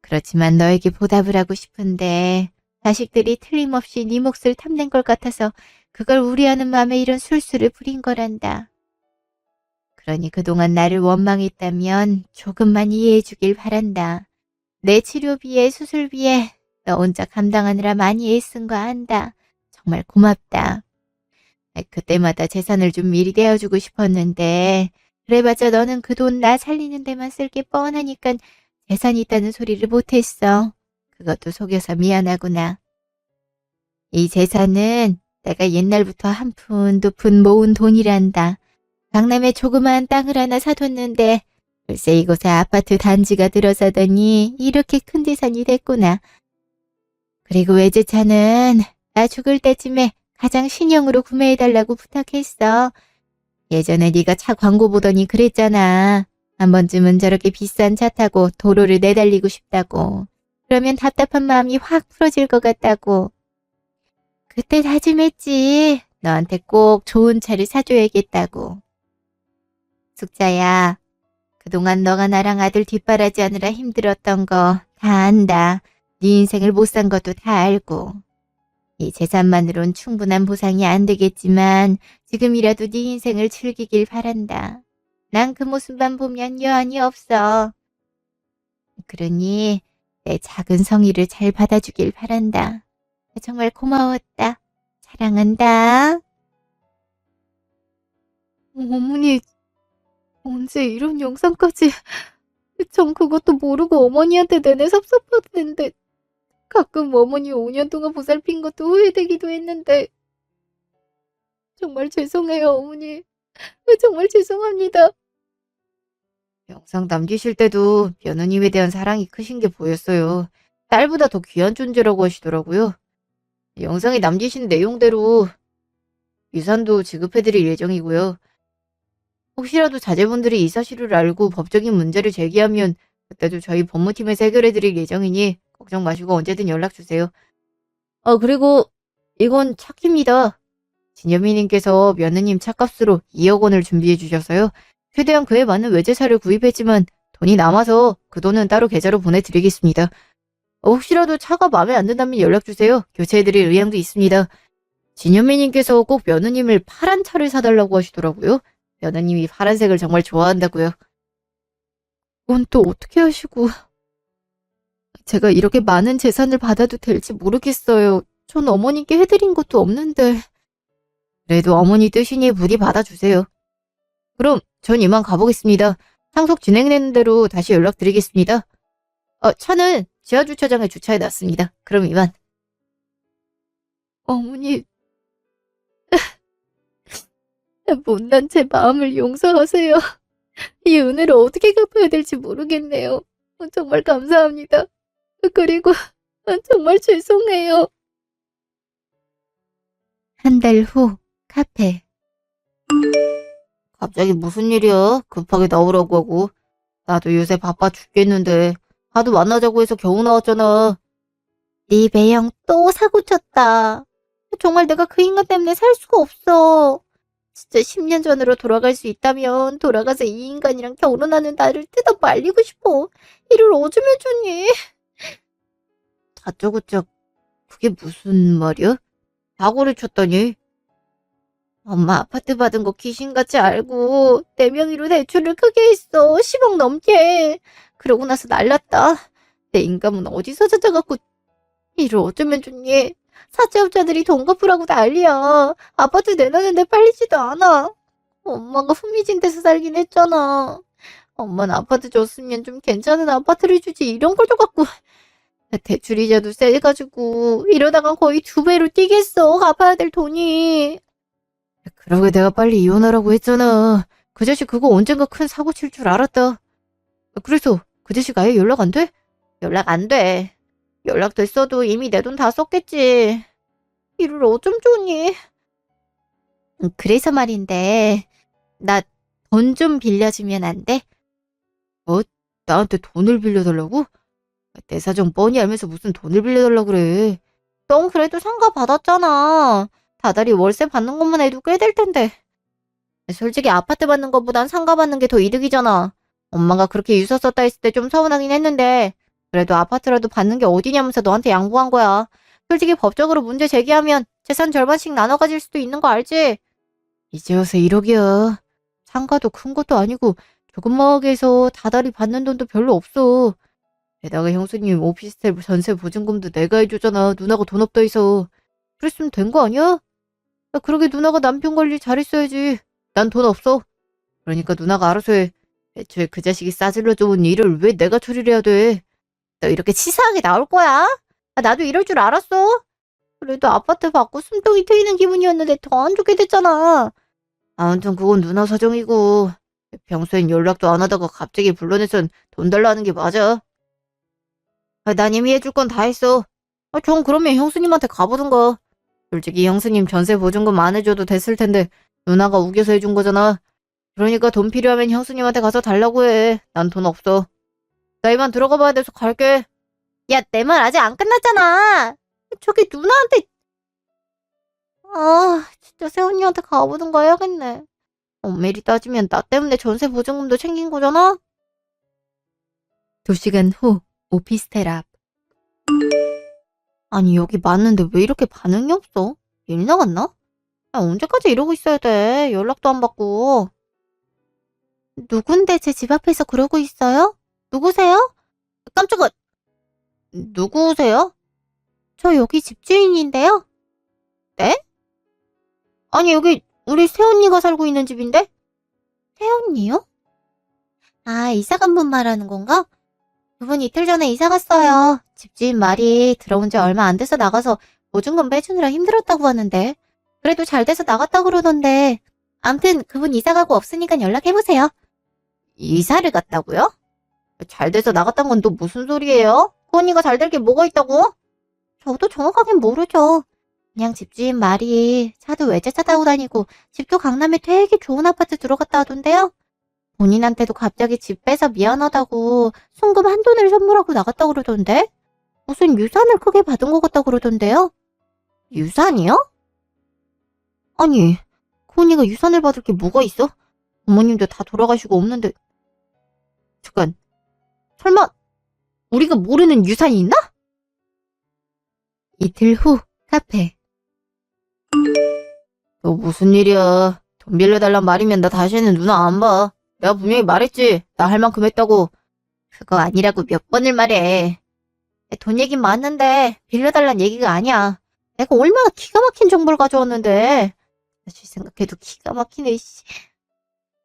그렇지만 너에게 보답을 하고 싶은데 자식들이 틀림없이 네 몫을 탐낸 것 같아서 그걸 우려하는 마음에 이런 술수를 부린 거란다. 그러니 그동안 나를 원망했다면 조금만 이해해 주길 바란다. 내 치료비에 수술비에 너 혼자 감당하느라 많이 애쓴 거 안다. 정말 고맙다. 그때마다 재산을 좀 미리 내어주고 싶었는데 그래봤자 너는 그 돈 나 살리는 데만 쓸 게 뻔하니까 재산이 있다는 소리를 못했어. 그것도 속여서 미안하구나. 이 재산은 내가 옛날부터 한 푼 두 푼 모은 돈이란다. 강남에 조그마한 땅을 하나 사뒀는데 글쎄 이곳에 아파트 단지가 들어서더니 이렇게 큰 재산이 됐구나. 그리고 외제차는 나 죽을 때쯤에 가장 신형으로 구매해달라고 부탁했어. 예전에 네가 차 광고 보더니 그랬잖아. 한 번쯤은 저렇게 비싼 차 타고 도로를 내달리고 싶다고. 그러면 답답한 마음이 확 풀어질 것 같다고. 그때 다짐했지. 너한테 꼭 좋은 차를 사줘야겠다고. 숙자야, 그동안 너가 나랑 아들 뒷바라지하느라 힘들었던 거 다 안다. 네 인생을 못 산 것도 다 알고. 이 재산만으론 충분한 보상이 안 되겠지만 지금이라도 네 인생을 즐기길 바란다. 난 그 모습만 보면 여한이 없어. 그러니 내 작은 성의를 잘 받아주길 바란다. 정말 고마웠다. 사랑한다. 어머니, 언제 이런 영상까지. 전 그것도 모르고 어머니한테 내내 섭섭했는데 가끔 어머니 5년 동안 보살핀 것도 후회되기도 했는데 정말 죄송해요, 어머니. 정말 죄송합니다. 영상 남기실 때도 며느님에 대한 사랑이 크신 게 보였어요. 딸보다 더 귀한 존재라고 하시더라고요. 영상에 남기신 내용대로 유산도 지급해드릴 예정이고요. 혹시라도 자제분들이 이 사실을 알고 법적인 문제를 제기하면 그때도 저희 법무팀에서 해결해드릴 예정이니 걱정 마시고 언제든 연락주세요. 그리고 이건 차키입니다. 진여미님께서 며느님 차값으로 2억 원을 준비해 주셔서요. 최대한 그에 맞는 외제차를 구입했지만 돈이 남아서 그 돈은 따로 계좌로 보내드리겠습니다. 혹시라도 차가 마음에 안 든다면 연락주세요. 교체해드릴 의향도 있습니다. 진현미님께서 꼭 며느님을 파란 차를 사달라고 하시더라고요. 며느님이 파란색을 정말 좋아한다고요. 그건 또 어떻게 하시고. 제가 이렇게 많은 재산을 받아도 될지 모르겠어요. 전 어머니께 해드린 것도 없는데. 그래도 어머니 뜻이니 부디 받아주세요. 그럼 전 이만 가보겠습니다. 상속 진행되는 대로 다시 연락드리겠습니다. 차는 지하주차장에 주차해놨습니다. 그럼 이만. 어머니, 못난 제 마음을 용서하세요. 이 은혜를 어떻게 갚아야 될지 모르겠네요. 정말 감사합니다. 그리고 정말 죄송해요. 한 달 후 카페. 갑자기 무슨 일이야? 급하게 나오라고 하고. 나도 요새 바빠 죽겠는데 하도 만나자고 해서 겨우 나왔잖아. 네 매형 또 사고 쳤다. 정말 내가 그 인간 때문에 살 수가 없어. 진짜 10년 전으로 돌아갈 수 있다면 돌아가서 이 인간이랑 결혼하는 나를 뜯어 말리고 싶어. 이를 어쩌면 좋니? 다짜고짜 그게 무슨 말이야? 사고를 쳤다니? 엄마 아파트 받은 거 귀신같이 알고 내 명의로 대출을 크게 했어. 10억 넘게. 그러고 나서 날랐다. 내 인감은 어디서 찾아갖고 이를 어쩌면 좋니? 사채업자들이 돈 갚으라고 난리야. 아파트 내놨는데 팔리지도 않아. 엄마가 후미진 데서 살긴 했잖아. 엄마는 아파트 줬으면 좀 괜찮은 아파트를 주지 이런 걸 줘갖고. 대출이자도 세가지고 이러다가 거의 2배로 뛰겠어. 갚아야 될 돈이. 그러게 내가 빨리 이혼하라고 했잖아. 그 자식 그거 언젠가 큰 사고 칠 줄 알았다. 그래서 그 자식 아예 연락 안 돼? 연락 안 돼. 연락됐어도 이미 내 돈 다 썼겠지. 이를 어쩜 좋니? 그래서 말인데, 나 돈 좀 빌려주면 안 돼? 나한테 돈을 빌려달라고? 내 사정 뻔히 알면서 무슨 돈을 빌려달라 그래. 넌 그래도 상가 받았잖아. 다달이 월세 받는 것만 해도 꽤 될 텐데. 솔직히 아파트 받는 것보단 상가 받는 게 더 이득이잖아. 엄마가 그렇게 유서 썼다 했을 때 좀 서운하긴 했는데 그래도 아파트라도 받는 게 어디냐면서 너한테 양보한 거야. 솔직히 법적으로 문제 제기하면 재산 절반씩 나눠 가질 수도 있는 거 알지? 이제 와서 1억이야. 상가도 큰 것도 아니고 조그맣게 해서 다달이 받는 돈도 별로 없어. 게다가 형수님 오피스텔 전세 보증금도 내가 해주잖아. 누나가 돈 없다 해서. 그랬으면 된 거 아니야? 그러게 누나가 남편 관리 잘했어야지. 난 돈 없어. 그러니까 누나가 알아서 해. 애초에 그 자식이 싸질러 좋은 일을 왜 내가 처리를 해야 돼? 너 이렇게 치사하게 나올 거야? 나도 이럴 줄 알았어. 그래도 아파트 받고 숨통이 트이는 기분이었는데 더 안 좋게 됐잖아. 아무튼 그건 누나 사정이고 평소엔 연락도 안 하다가 갑자기 불러내선 돈 달라 하는 게 맞아. 난 이미 해줄 건 다 했어. 전 그러면 형수님한테 가보든가. 솔직히 형수님 전세 보증금 안 해줘도 됐을 텐데 누나가 우겨서 해준 거잖아. 그러니까 돈 필요하면 형수님한테 가서 달라고 해. 난 돈 없어. 나 이만 들어가 봐야 돼서 갈게. 야, 내 말 아직 안 끝났잖아. 저기 누나한테. 진짜 세훈이한테 가보든가 해야겠네. 엄밀히 따지면 나 때문에 전세 보증금도 챙긴 거잖아? 2시간 후 오피스텔 앞. 아니 여기 맞는데 왜 이렇게 반응이 없어? 일 나갔나? 언제까지 이러고 있어야 돼? 연락도 안 받고. 누군데 제 집 앞에서 그러고 있어요? 누구세요? 깜짝아. 누구세요? 저 여기 집주인인데요. 네? 아니 여기 우리 새언니가 살고 있는 집인데? 새언니요? 이사간 분 말하는 건가? 그분 이틀 전에 이사 갔어요. 집주인 말이 들어온 지 얼마 안 돼서 나가서 보증금 빼주느라 힘들었다고 하는데 그래도 잘 돼서 나갔다 그러던데 암튼 그분 이사 가고 없으니까 연락해보세요. 이사를 갔다고요? 잘 돼서 나갔단 건 또 무슨 소리예요? 그 언니가 잘 될 게 뭐가 있다고? 저도 정확하긴 모르죠. 그냥 집주인 말이 차도 외제차 타고 다니고 집도 강남에 되게 좋은 아파트 들어갔다 하던데요. 본인한테도 갑자기 집 빼서 미안하다고 송금 한돈을 선물하고 나갔다 그러던데 무슨 유산을 크게 받은 것 같다 그러던데요. 유산이요? 아니 그 언니가 유산을 받을 게 뭐가 있어? 부모님도 다 돌아가시고 없는데. 잠깐, 설마 우리가 모르는 유산이 있나? 이틀 후 카페. 너 무슨 일이야? 돈 빌려달란 말이면 나 다시는 누나 안 봐. 내가 분명히 말했지. 나 할 만큼 했다고. 그거 아니라고 몇 번을 말해. 돈 얘긴 맞는데 빌려달란 얘기가 아니야. 내가 얼마나 기가 막힌 정보를 가져왔는데. 다시 생각해도 기가 막히네. 씨.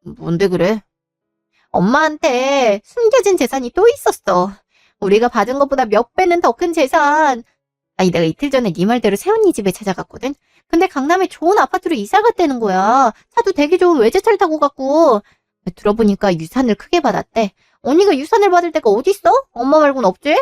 뭔데 그래? 엄마한테 숨겨진 재산이 또 있었어. 우리가 받은 것보다 몇 배는 더 큰 재산. 내가 이틀 전에 네 말대로 새언니 집에 찾아갔거든. 근데 강남에 좋은 아파트로 이사 갔다는 거야. 차도 되게 좋은 외제차를 타고 갔고. 들어보니까 유산을 크게 받았대. 언니가 유산을 받을 데가 어딨어? 엄마 말고는 없지?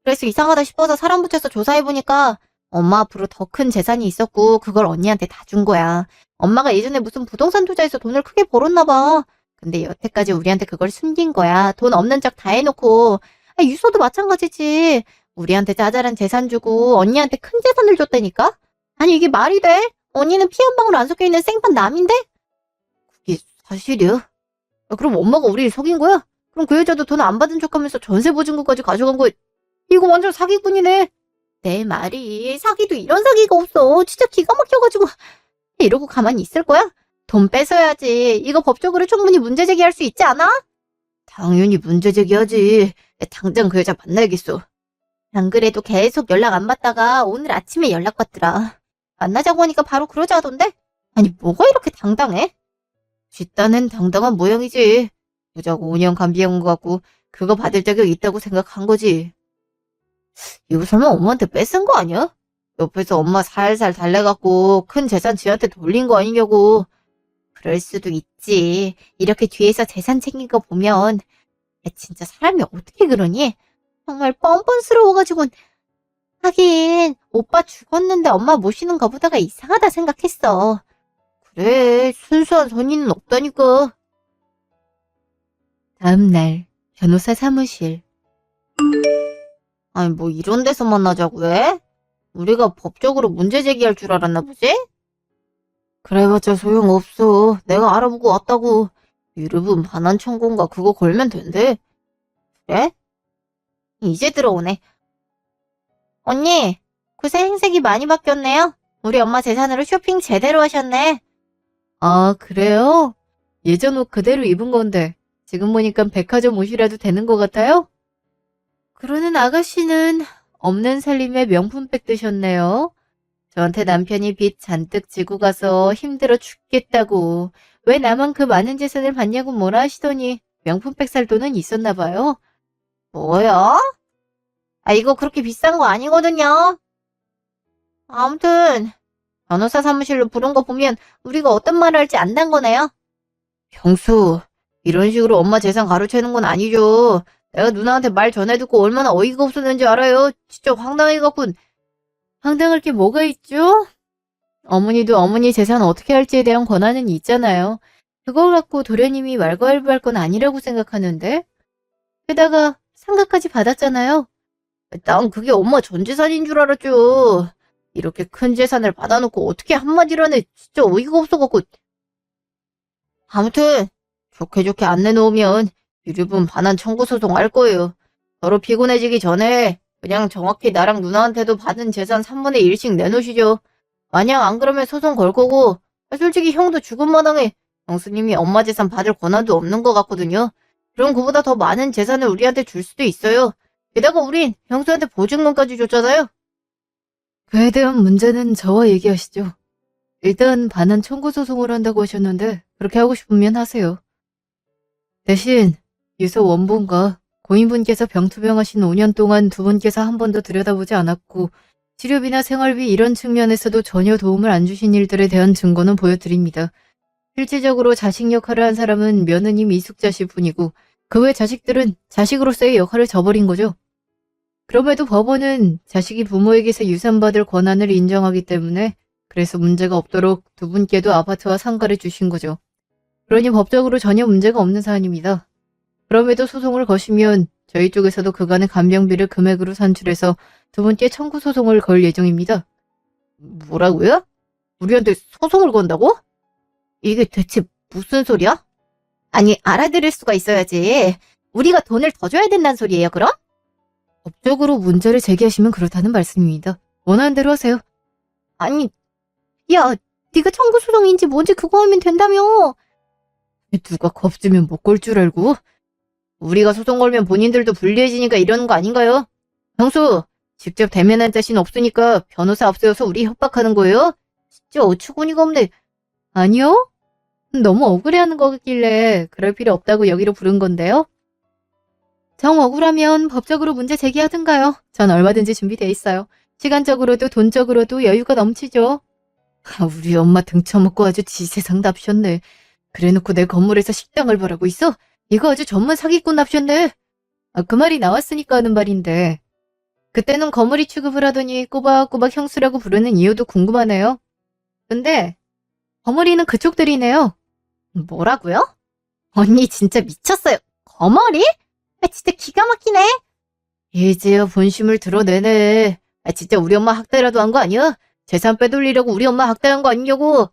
그래서 이상하다 싶어서 사람 붙여서 조사해보니까 엄마 앞으로 더 큰 재산이 있었고 그걸 언니한테 다 준 거야. 엄마가 예전에 무슨 부동산 투자해서 돈을 크게 벌었나 봐. 근데 여태까지 우리한테 그걸 숨긴 거야. 돈 없는 척 다 해놓고. 유서도 마찬가지지. 우리한테 자잘한 재산 주고 언니한테 큰 재산을 줬다니까? 아니 이게 말이 돼? 언니는 피 한 방울 안 섞여있는 생판 남인데? 그게 사실이야? 그럼 엄마가 우리를 속인 거야? 그럼 그 여자도 돈 안 받은 척하면서 전세 보증금까지 가져간 거야? 이거 완전 사기꾼이네. 내 말이 사기도 이런 사기가 없어. 진짜 기가 막혀가지고 이러고 가만히 있을 거야? 돈 뺏어야지. 이거 법적으로 충분히 문제 제기할 수 있지 않아? 당연히 문제 제기하지. 당장 그 여자 만나야겠어. 안 그래도 계속 연락 안 받다가 오늘 아침에 연락 받더라. 만나자고 하니까 바로 그러자 하던데? 아니 뭐가 이렇게 당당해? 뒷단은 당당한 모양이지. 여자고 5년 감비한 것 같고 그거 받을 자격 있다고 생각한 거지. 이거 설마 엄마한테 뺏은 거 아니야? 옆에서 엄마 살살 달래갖고 큰 재산 지한테 돌린 거 아니냐고. 그럴 수도 있지. 이렇게 뒤에서 재산 챙긴 거 보면. 진짜 사람이 어떻게 그러니? 정말 뻔뻔스러워가지고. 하긴 오빠 죽었는데 엄마 모시는 거보다가 이상하다 생각했어. 그래, 순수한 선의는 없다니까. 다음 날 변호사 사무실. 아니 뭐 이런 데서 만나자고 해? 우리가 법적으로 문제 제기할 줄 알았나 보지? 그래봤자 소용없어. 내가 알아보고 왔다고. 유류분 반환 청구인가 그거 걸면 된대. 그래? 이제 들어오네. 언니, 그새 행색이 많이 바뀌었네요. 우리 엄마 재산으로 쇼핑 제대로 하셨네. 아, 그래요? 예전 옷 그대로 입은 건데 지금 보니까 백화점 옷이라도 되는 것 같아요? 그러는 아가씨는 없는 살림에 명품백 드셨네요. 저한테 남편이 빚 잔뜩 지고 가서 힘들어 죽겠다고 왜 나만 그 많은 재산을 받냐고 뭐라 하시더니 명품백 살 돈은 있었나 봐요. 뭐야? 아, 이거 그렇게 비싼 거 아니거든요. 아무튼 변호사 사무실로 부른 거 보면 우리가 어떤 말을 할지 안단 거네요. 형수, 이런 식으로 엄마 재산 가로채는 건 아니죠. 내가 누나한테 말 전해 듣고 얼마나 어이가 없었는지 알아요. 진짜 황당해갖고. 황당할 게 뭐가 있죠? 어머니도 어머니 재산 어떻게 할지에 대한 권한은 있잖아요. 그걸 갖고 도련님이 왈가왈부할 건 아니라고 생각하는데. 게다가 상가까지 받았잖아요. 난 그게 엄마 전 재산인 줄 알았죠. 이렇게 큰 재산을 받아놓고 어떻게 한마디를 하네. 진짜 어이가 없어갖고. 아무튼 좋게 좋게 안 내놓으면 유류분 반환 청구 소송 할 거예요. 서로 피곤해지기 전에 그냥 정확히 나랑 누나한테도 받은 재산 3분의 1씩 내놓으시죠. 만약 안 그러면 소송 걸 거고, 솔직히 형도 죽은 마당에 형수님이 엄마 재산 받을 권한도 없는 것 같거든요. 그럼 그보다 더 많은 재산을 우리한테 줄 수도 있어요. 게다가 우린 형수한테 보증금까지 줬잖아요. 그에 대한 문제는 저와 얘기하시죠. 일단 반환 청구 소송을 한다고 하셨는데 그렇게 하고 싶으면 하세요. 대신 유서 원본과 고인분께서 병투병하신 5년 동안 두 분께서 한 번도 들여다보지 않았고 치료비나 생활비 이런 측면에서도 전혀 도움을 안 주신 일들에 대한 증거는 보여드립니다. 실질적으로 자식 역할을 한 사람은 며느님 이숙자 씨뿐이고 그 외 자식들은 자식으로서의 역할을 저버린 거죠. 그럼에도 법원은 자식이 부모에게서 유산받을 권한을 인정하기 때문에 그래서 문제가 없도록 두 분께도 아파트와 상가를 주신 거죠. 그러니 법적으로 전혀 문제가 없는 사안입니다. 그럼에도 소송을 거시면 저희 쪽에서도 그간의 간병비를 금액으로 산출해서 두 분께 청구 소송을 걸 예정입니다. 뭐라고요? 우리한테 소송을 건다고? 이게 대체 무슨 소리야? 아니, 알아들을 수가 있어야지. 우리가 돈을 더 줘야 된다는 소리예요, 그럼? 법적으로 문제를 제기하시면 그렇다는 말씀입니다. 원하는 대로 하세요. 아니, 야, 네가 청구 소송인지 뭔지 그거 하면 된다며. 누가 겁주면 못 걸 줄 알고? 우리가 소송 걸면 본인들도 불리해지니까 이러는 거 아닌가요? 형수, 직접 대면한 자신 없으니까 변호사 앞세워서 우리 협박하는 거예요? 진짜 어처구니가 없네. 아니요? 너무 억울해하는 거 같길래 그럴 필요 없다고 여기로 부른 건데요. 정 억울하면 법적으로 문제 제기하든가요. 전 얼마든지 준비돼 있어요. 시간적으로도 돈적으로도 여유가 넘치죠. 우리 엄마 등쳐먹고 아주 지세상 납셨네. 그래놓고 내 건물에서 식당을 벌하고 있어? 이거 아주 전문 사기꾼 납셨네. 그 말이 나왔으니까 하는 말인데 그때는 거물이 취급을 하더니 꼬박꼬박 형수라고 부르는 이유도 궁금하네요. 근데 거물이는 그쪽들이네요. 뭐라고요? 언니 진짜 미쳤어요. 거머리? 진짜 기가 막히네. 이제야 본심을 드러내네. 진짜 우리 엄마 학대라도 한 거 아니야? 재산 빼돌리려고 우리 엄마 학대한 거 아니냐고.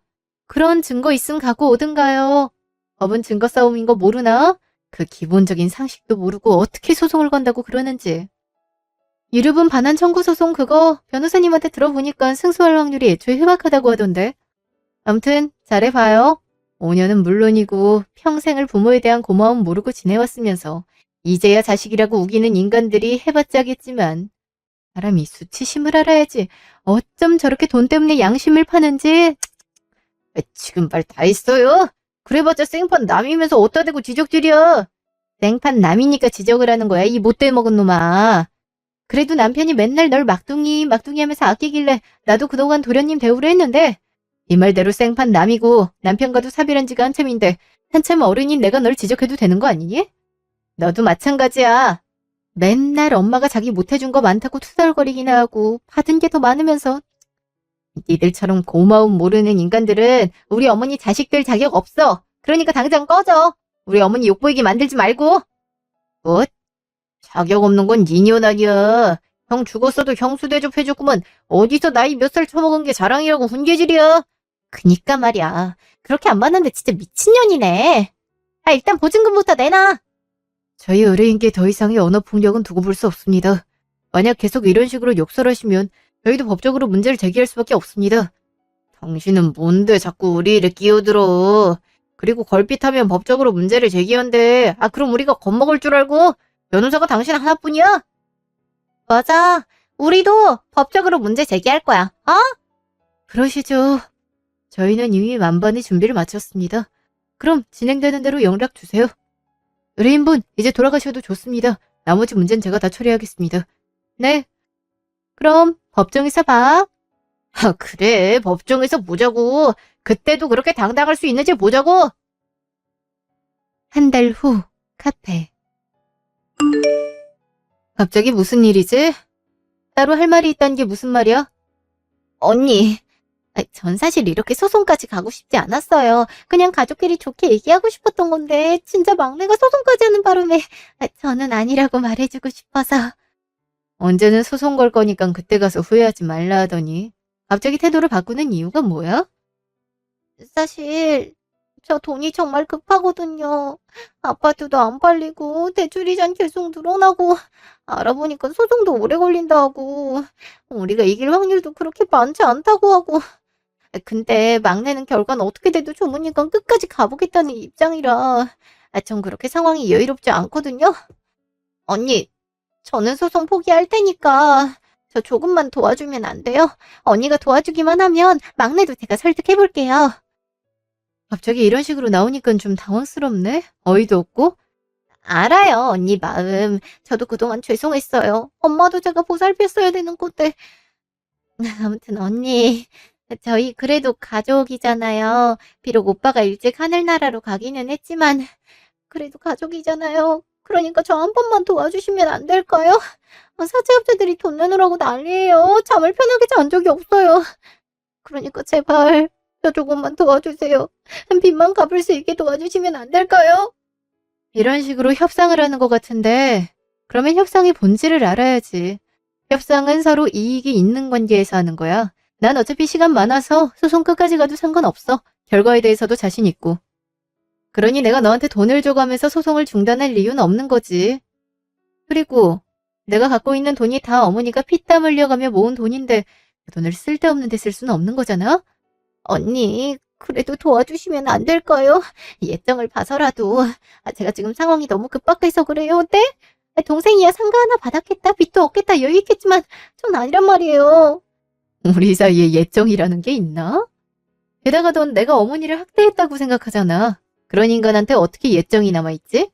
그런 증거 있음 갖고 오든가요. 법은 증거 싸움인 거 모르나? 그 기본적인 상식도 모르고 어떻게 소송을 건다고 그러는지. 유류분 반환 청구 소송 그거 변호사님한테 들어보니까 승소할 확률이 애초에 희박하다고 하던데. 암튼 잘해봐요. 5년은 물론이고 평생을 부모에 대한 고마움 모르고 지내왔으면서 이제야 자식이라고 우기는 인간들이 해봤자겠지만 사람이 수치심을 알아야지. 어쩜 저렇게 돈 때문에 양심을 파는지. 지금 말 다 했어요. 그래봤자 생판 남이면서 어디다 대고 지적질이야. 생판 남이니까 지적을 하는 거야, 이 못돼 먹은 놈아. 그래도 남편이 맨날 널 막둥이 하면서 아끼길래 나도 그동안 도련님 대우를 했는데 이 말대로 생판 남이고 남편과도 사별한 지가 한참인데 한참 어른인 내가 널 지적해도 되는 거 아니니? 너도 마찬가지야. 맨날 엄마가 자기 못해준 거 많다고 투덜거리기나 하고 받은 게 더 많으면서 니들처럼 고마움 모르는 인간들은 우리 어머니 자식 될 자격 없어. 그러니까 당장 꺼져. 우리 어머니 욕보이게 만들지 말고. 뭐? 자격 없는 건 니년 아니야. 형 죽었어도 형수 대접해줬구만. 어디서 나이 몇 살 처먹은 게 자랑이라고 훈계질이야. 그니까 말이야. 그렇게 안 받는데 진짜 미친년이네. 아, 일단 보증금부터 내놔. 저희 의뢰인께 더 이상의 언어 폭력은 두고 볼 수 없습니다. 만약 계속 이런 식으로 욕설하시면 저희도 법적으로 문제를 제기할 수밖에 없습니다. 당신은 뭔데 자꾸 우리 일에 끼어들어. 그리고 걸핏하면 법적으로 문제를 제기한대. 아, 그럼 우리가 겁먹을 줄 알고? 변호사가 당신 하나뿐이야? 맞아. 우리도 법적으로 문제 제기할 거야. 어? 그러시죠. 저희는 이미 만반의 준비를 마쳤습니다. 그럼 진행되는 대로 연락 주세요. 의뢰인분, 이제 돌아가셔도 좋습니다. 나머지 문제는 제가 다 처리하겠습니다. 네. 그럼 법정에서 봐. 아, 그래. 법정에서 보자고. 그때도 그렇게 당당할 수 있는지 보자고. 한 달 후, 카페. 갑자기 무슨 일이지? 따로 할 말이 있다는 게 무슨 말이야? 언니, 전 사실 이렇게 소송까지 가고 싶지 않았어요. 그냥 가족끼리 좋게 얘기하고 싶었던 건데 진짜 막내가 소송까지 하는 바람에 저는 아니라고 말해주고 싶어서. 언제는 소송 걸 거니까 그때 가서 후회하지 말라 하더니 갑자기 태도를 바꾸는 이유가 뭐야? 사실 저 돈이 정말 급하거든요. 아파트도 안 팔리고 대출이자는 계속 늘어나고 알아보니까 소송도 오래 걸린다 하고 우리가 이길 확률도 그렇게 많지 않다고 하고 근데 막내는 결과는 어떻게 돼도 좋으니까 끝까지 가보겠다는 입장이라 전 그렇게 상황이 여유롭지 않거든요. 언니, 저는 소송 포기할 테니까 저 조금만 도와주면 안 돼요? 언니가 도와주기만 하면 막내도 제가 설득해볼게요. 갑자기 이런 식으로 나오니까 좀 당황스럽네? 어이도 없고? 알아요, 언니 마음. 저도 그동안 죄송했어요. 엄마도 제가 보살폈어야 되는 건데. 아무튼 언니, 저희 그래도 가족이잖아요. 비록 오빠가 일찍 하늘나라로 가기는 했지만 그래도 가족이잖아요. 그러니까 저 한 번만 도와주시면 안 될까요? 사채업자들이 돈 내놓으라고 난리예요. 잠을 편하게 잔 적이 없어요. 그러니까 제발 저 조금만 도와주세요. 빚만 갚을 수 있게 도와주시면 안 될까요? 이런 식으로 협상을 하는 것 같은데 그러면 협상의 본질을 알아야지. 협상은 서로 이익이 있는 관계에서 하는 거야. 난 어차피 시간 많아서 소송 끝까지 가도 상관없어. 결과에 대해서도 자신 있고. 그러니 내가 너한테 돈을 줘가면서 소송을 중단할 이유는 없는 거지. 그리고 내가 갖고 있는 돈이 다 어머니가 피땀 흘려가며 모은 돈인데 그 돈을 쓸데없는 데 쓸 수는 없는 거잖아? 언니, 그래도 도와주시면 안 될까요? 예정을 봐서라도. 제가 지금 상황이 너무 급박해서 그래요. 네? 동생이야 상가 하나 받았겠다. 빚도 없겠다. 여유 있겠지만 전 아니란 말이에요. 우리 사이에 예정이라는 게 있나? 게다가 넌 내가 어머니를 학대했다고 생각하잖아. 그런 인간한테 어떻게 예정이 남아있지?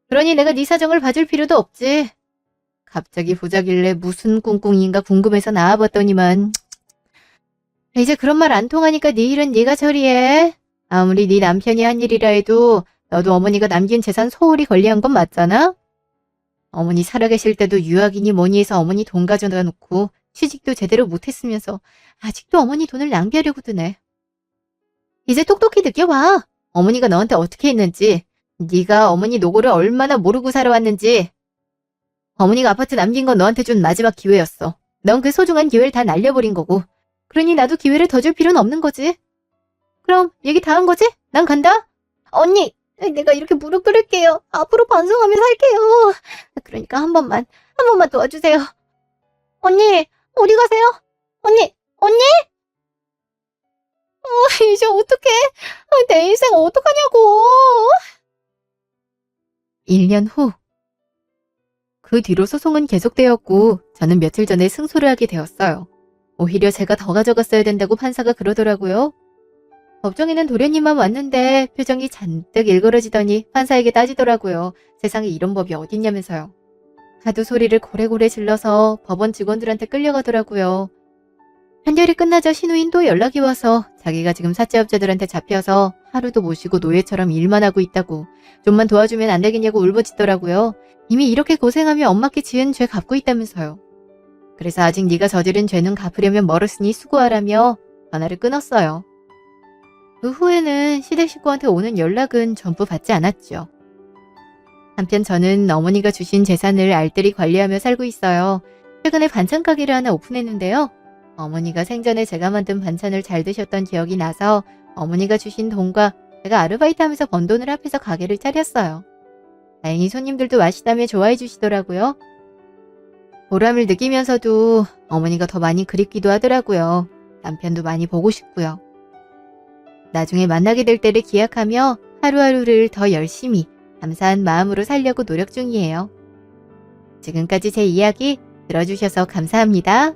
그러니 내가 네 사정을 봐줄 필요도 없지. 갑자기 보자길래 무슨 꿍꿍인가 궁금해서 나와봤더니만 이제 그런 말 안 통하니까 네 일은 네가 처리해. 아무리 네 남편이 한 일이라 해도 너도 어머니가 남긴 재산 소홀히 관리한 건 맞잖아? 어머니 살아계실 때도 유학이니 뭐니 해서 어머니 돈 가져다 놓고 취직도 제대로 못했으면서 아직도 어머니 돈을 낭비하려고 드네. 이제 똑똑히 느껴봐. 어머니가 너한테 어떻게 했는지, 네가 어머니 노고를 얼마나 모르고 살아왔는지. 어머니가 아파트 남긴 건 너한테 준 마지막 기회였어. 넌 그 소중한 기회를 다 날려버린 거고. 그러니 나도 기회를 더 줄 필요는 없는 거지. 그럼 얘기 다 한 거지? 난 간다. 언니, 내가 이렇게 무릎 꿇을게요. 앞으로 반성하며 살게요. 그러니까 한 번만 도와주세요. 언니, 어디 가세요? 언니? 이제 어떡해? 내 인생 어떡하냐고. 1년 후. 그 뒤로 소송은 계속되었고 저는 며칠 전에 승소를 하게 되었어요. 오히려 제가 더 가져갔어야 된다고 판사가 그러더라고요. 법정에는 도련님만 왔는데 표정이 잔뜩 일그러지더니 판사에게 따지더라고요. 세상에 이런 법이 어딨냐면서요. 하도 소리를 고래고래 질러서 법원 직원들한테 끌려가더라고요. 판결이 끝나자 신우인 또 연락이 와서 자기가 지금 사채업자들한테 잡혀서 하루도 못 쉬고 노예처럼 일만 하고 있다고 좀만 도와주면 안 되겠냐고 울부짖더라고요. 이미 이렇게 고생하며 엄마께 지은 죄 갚고 있다면서요. 그래서 아직 네가 저지른 죄는 갚으려면 멀었으니 수고하라며 전화를 끊었어요. 그 후에는 시댁 식구한테 오는 연락은 전부 받지 않았죠. 한편 저는 어머니가 주신 재산을 알뜰히 관리하며 살고 있어요. 최근에 반찬 가게를 하나 오픈했는데요. 어머니가 생전에 제가 만든 반찬을 잘 드셨던 기억이 나서 어머니가 주신 돈과 제가 아르바이트하면서 번 돈을 합해서 가게를 차렸어요. 다행히 손님들도 맛있다며 좋아해 주시더라고요. 보람을 느끼면서도 어머니가 더 많이 그립기도 하더라고요. 남편도 많이 보고 싶고요. 나중에 만나게 될 때를 기약하며 하루하루를 더 열심히 감사한 마음으로 살려고 노력 중이에요. 지금까지 제 이야기 들어주셔서 감사합니다.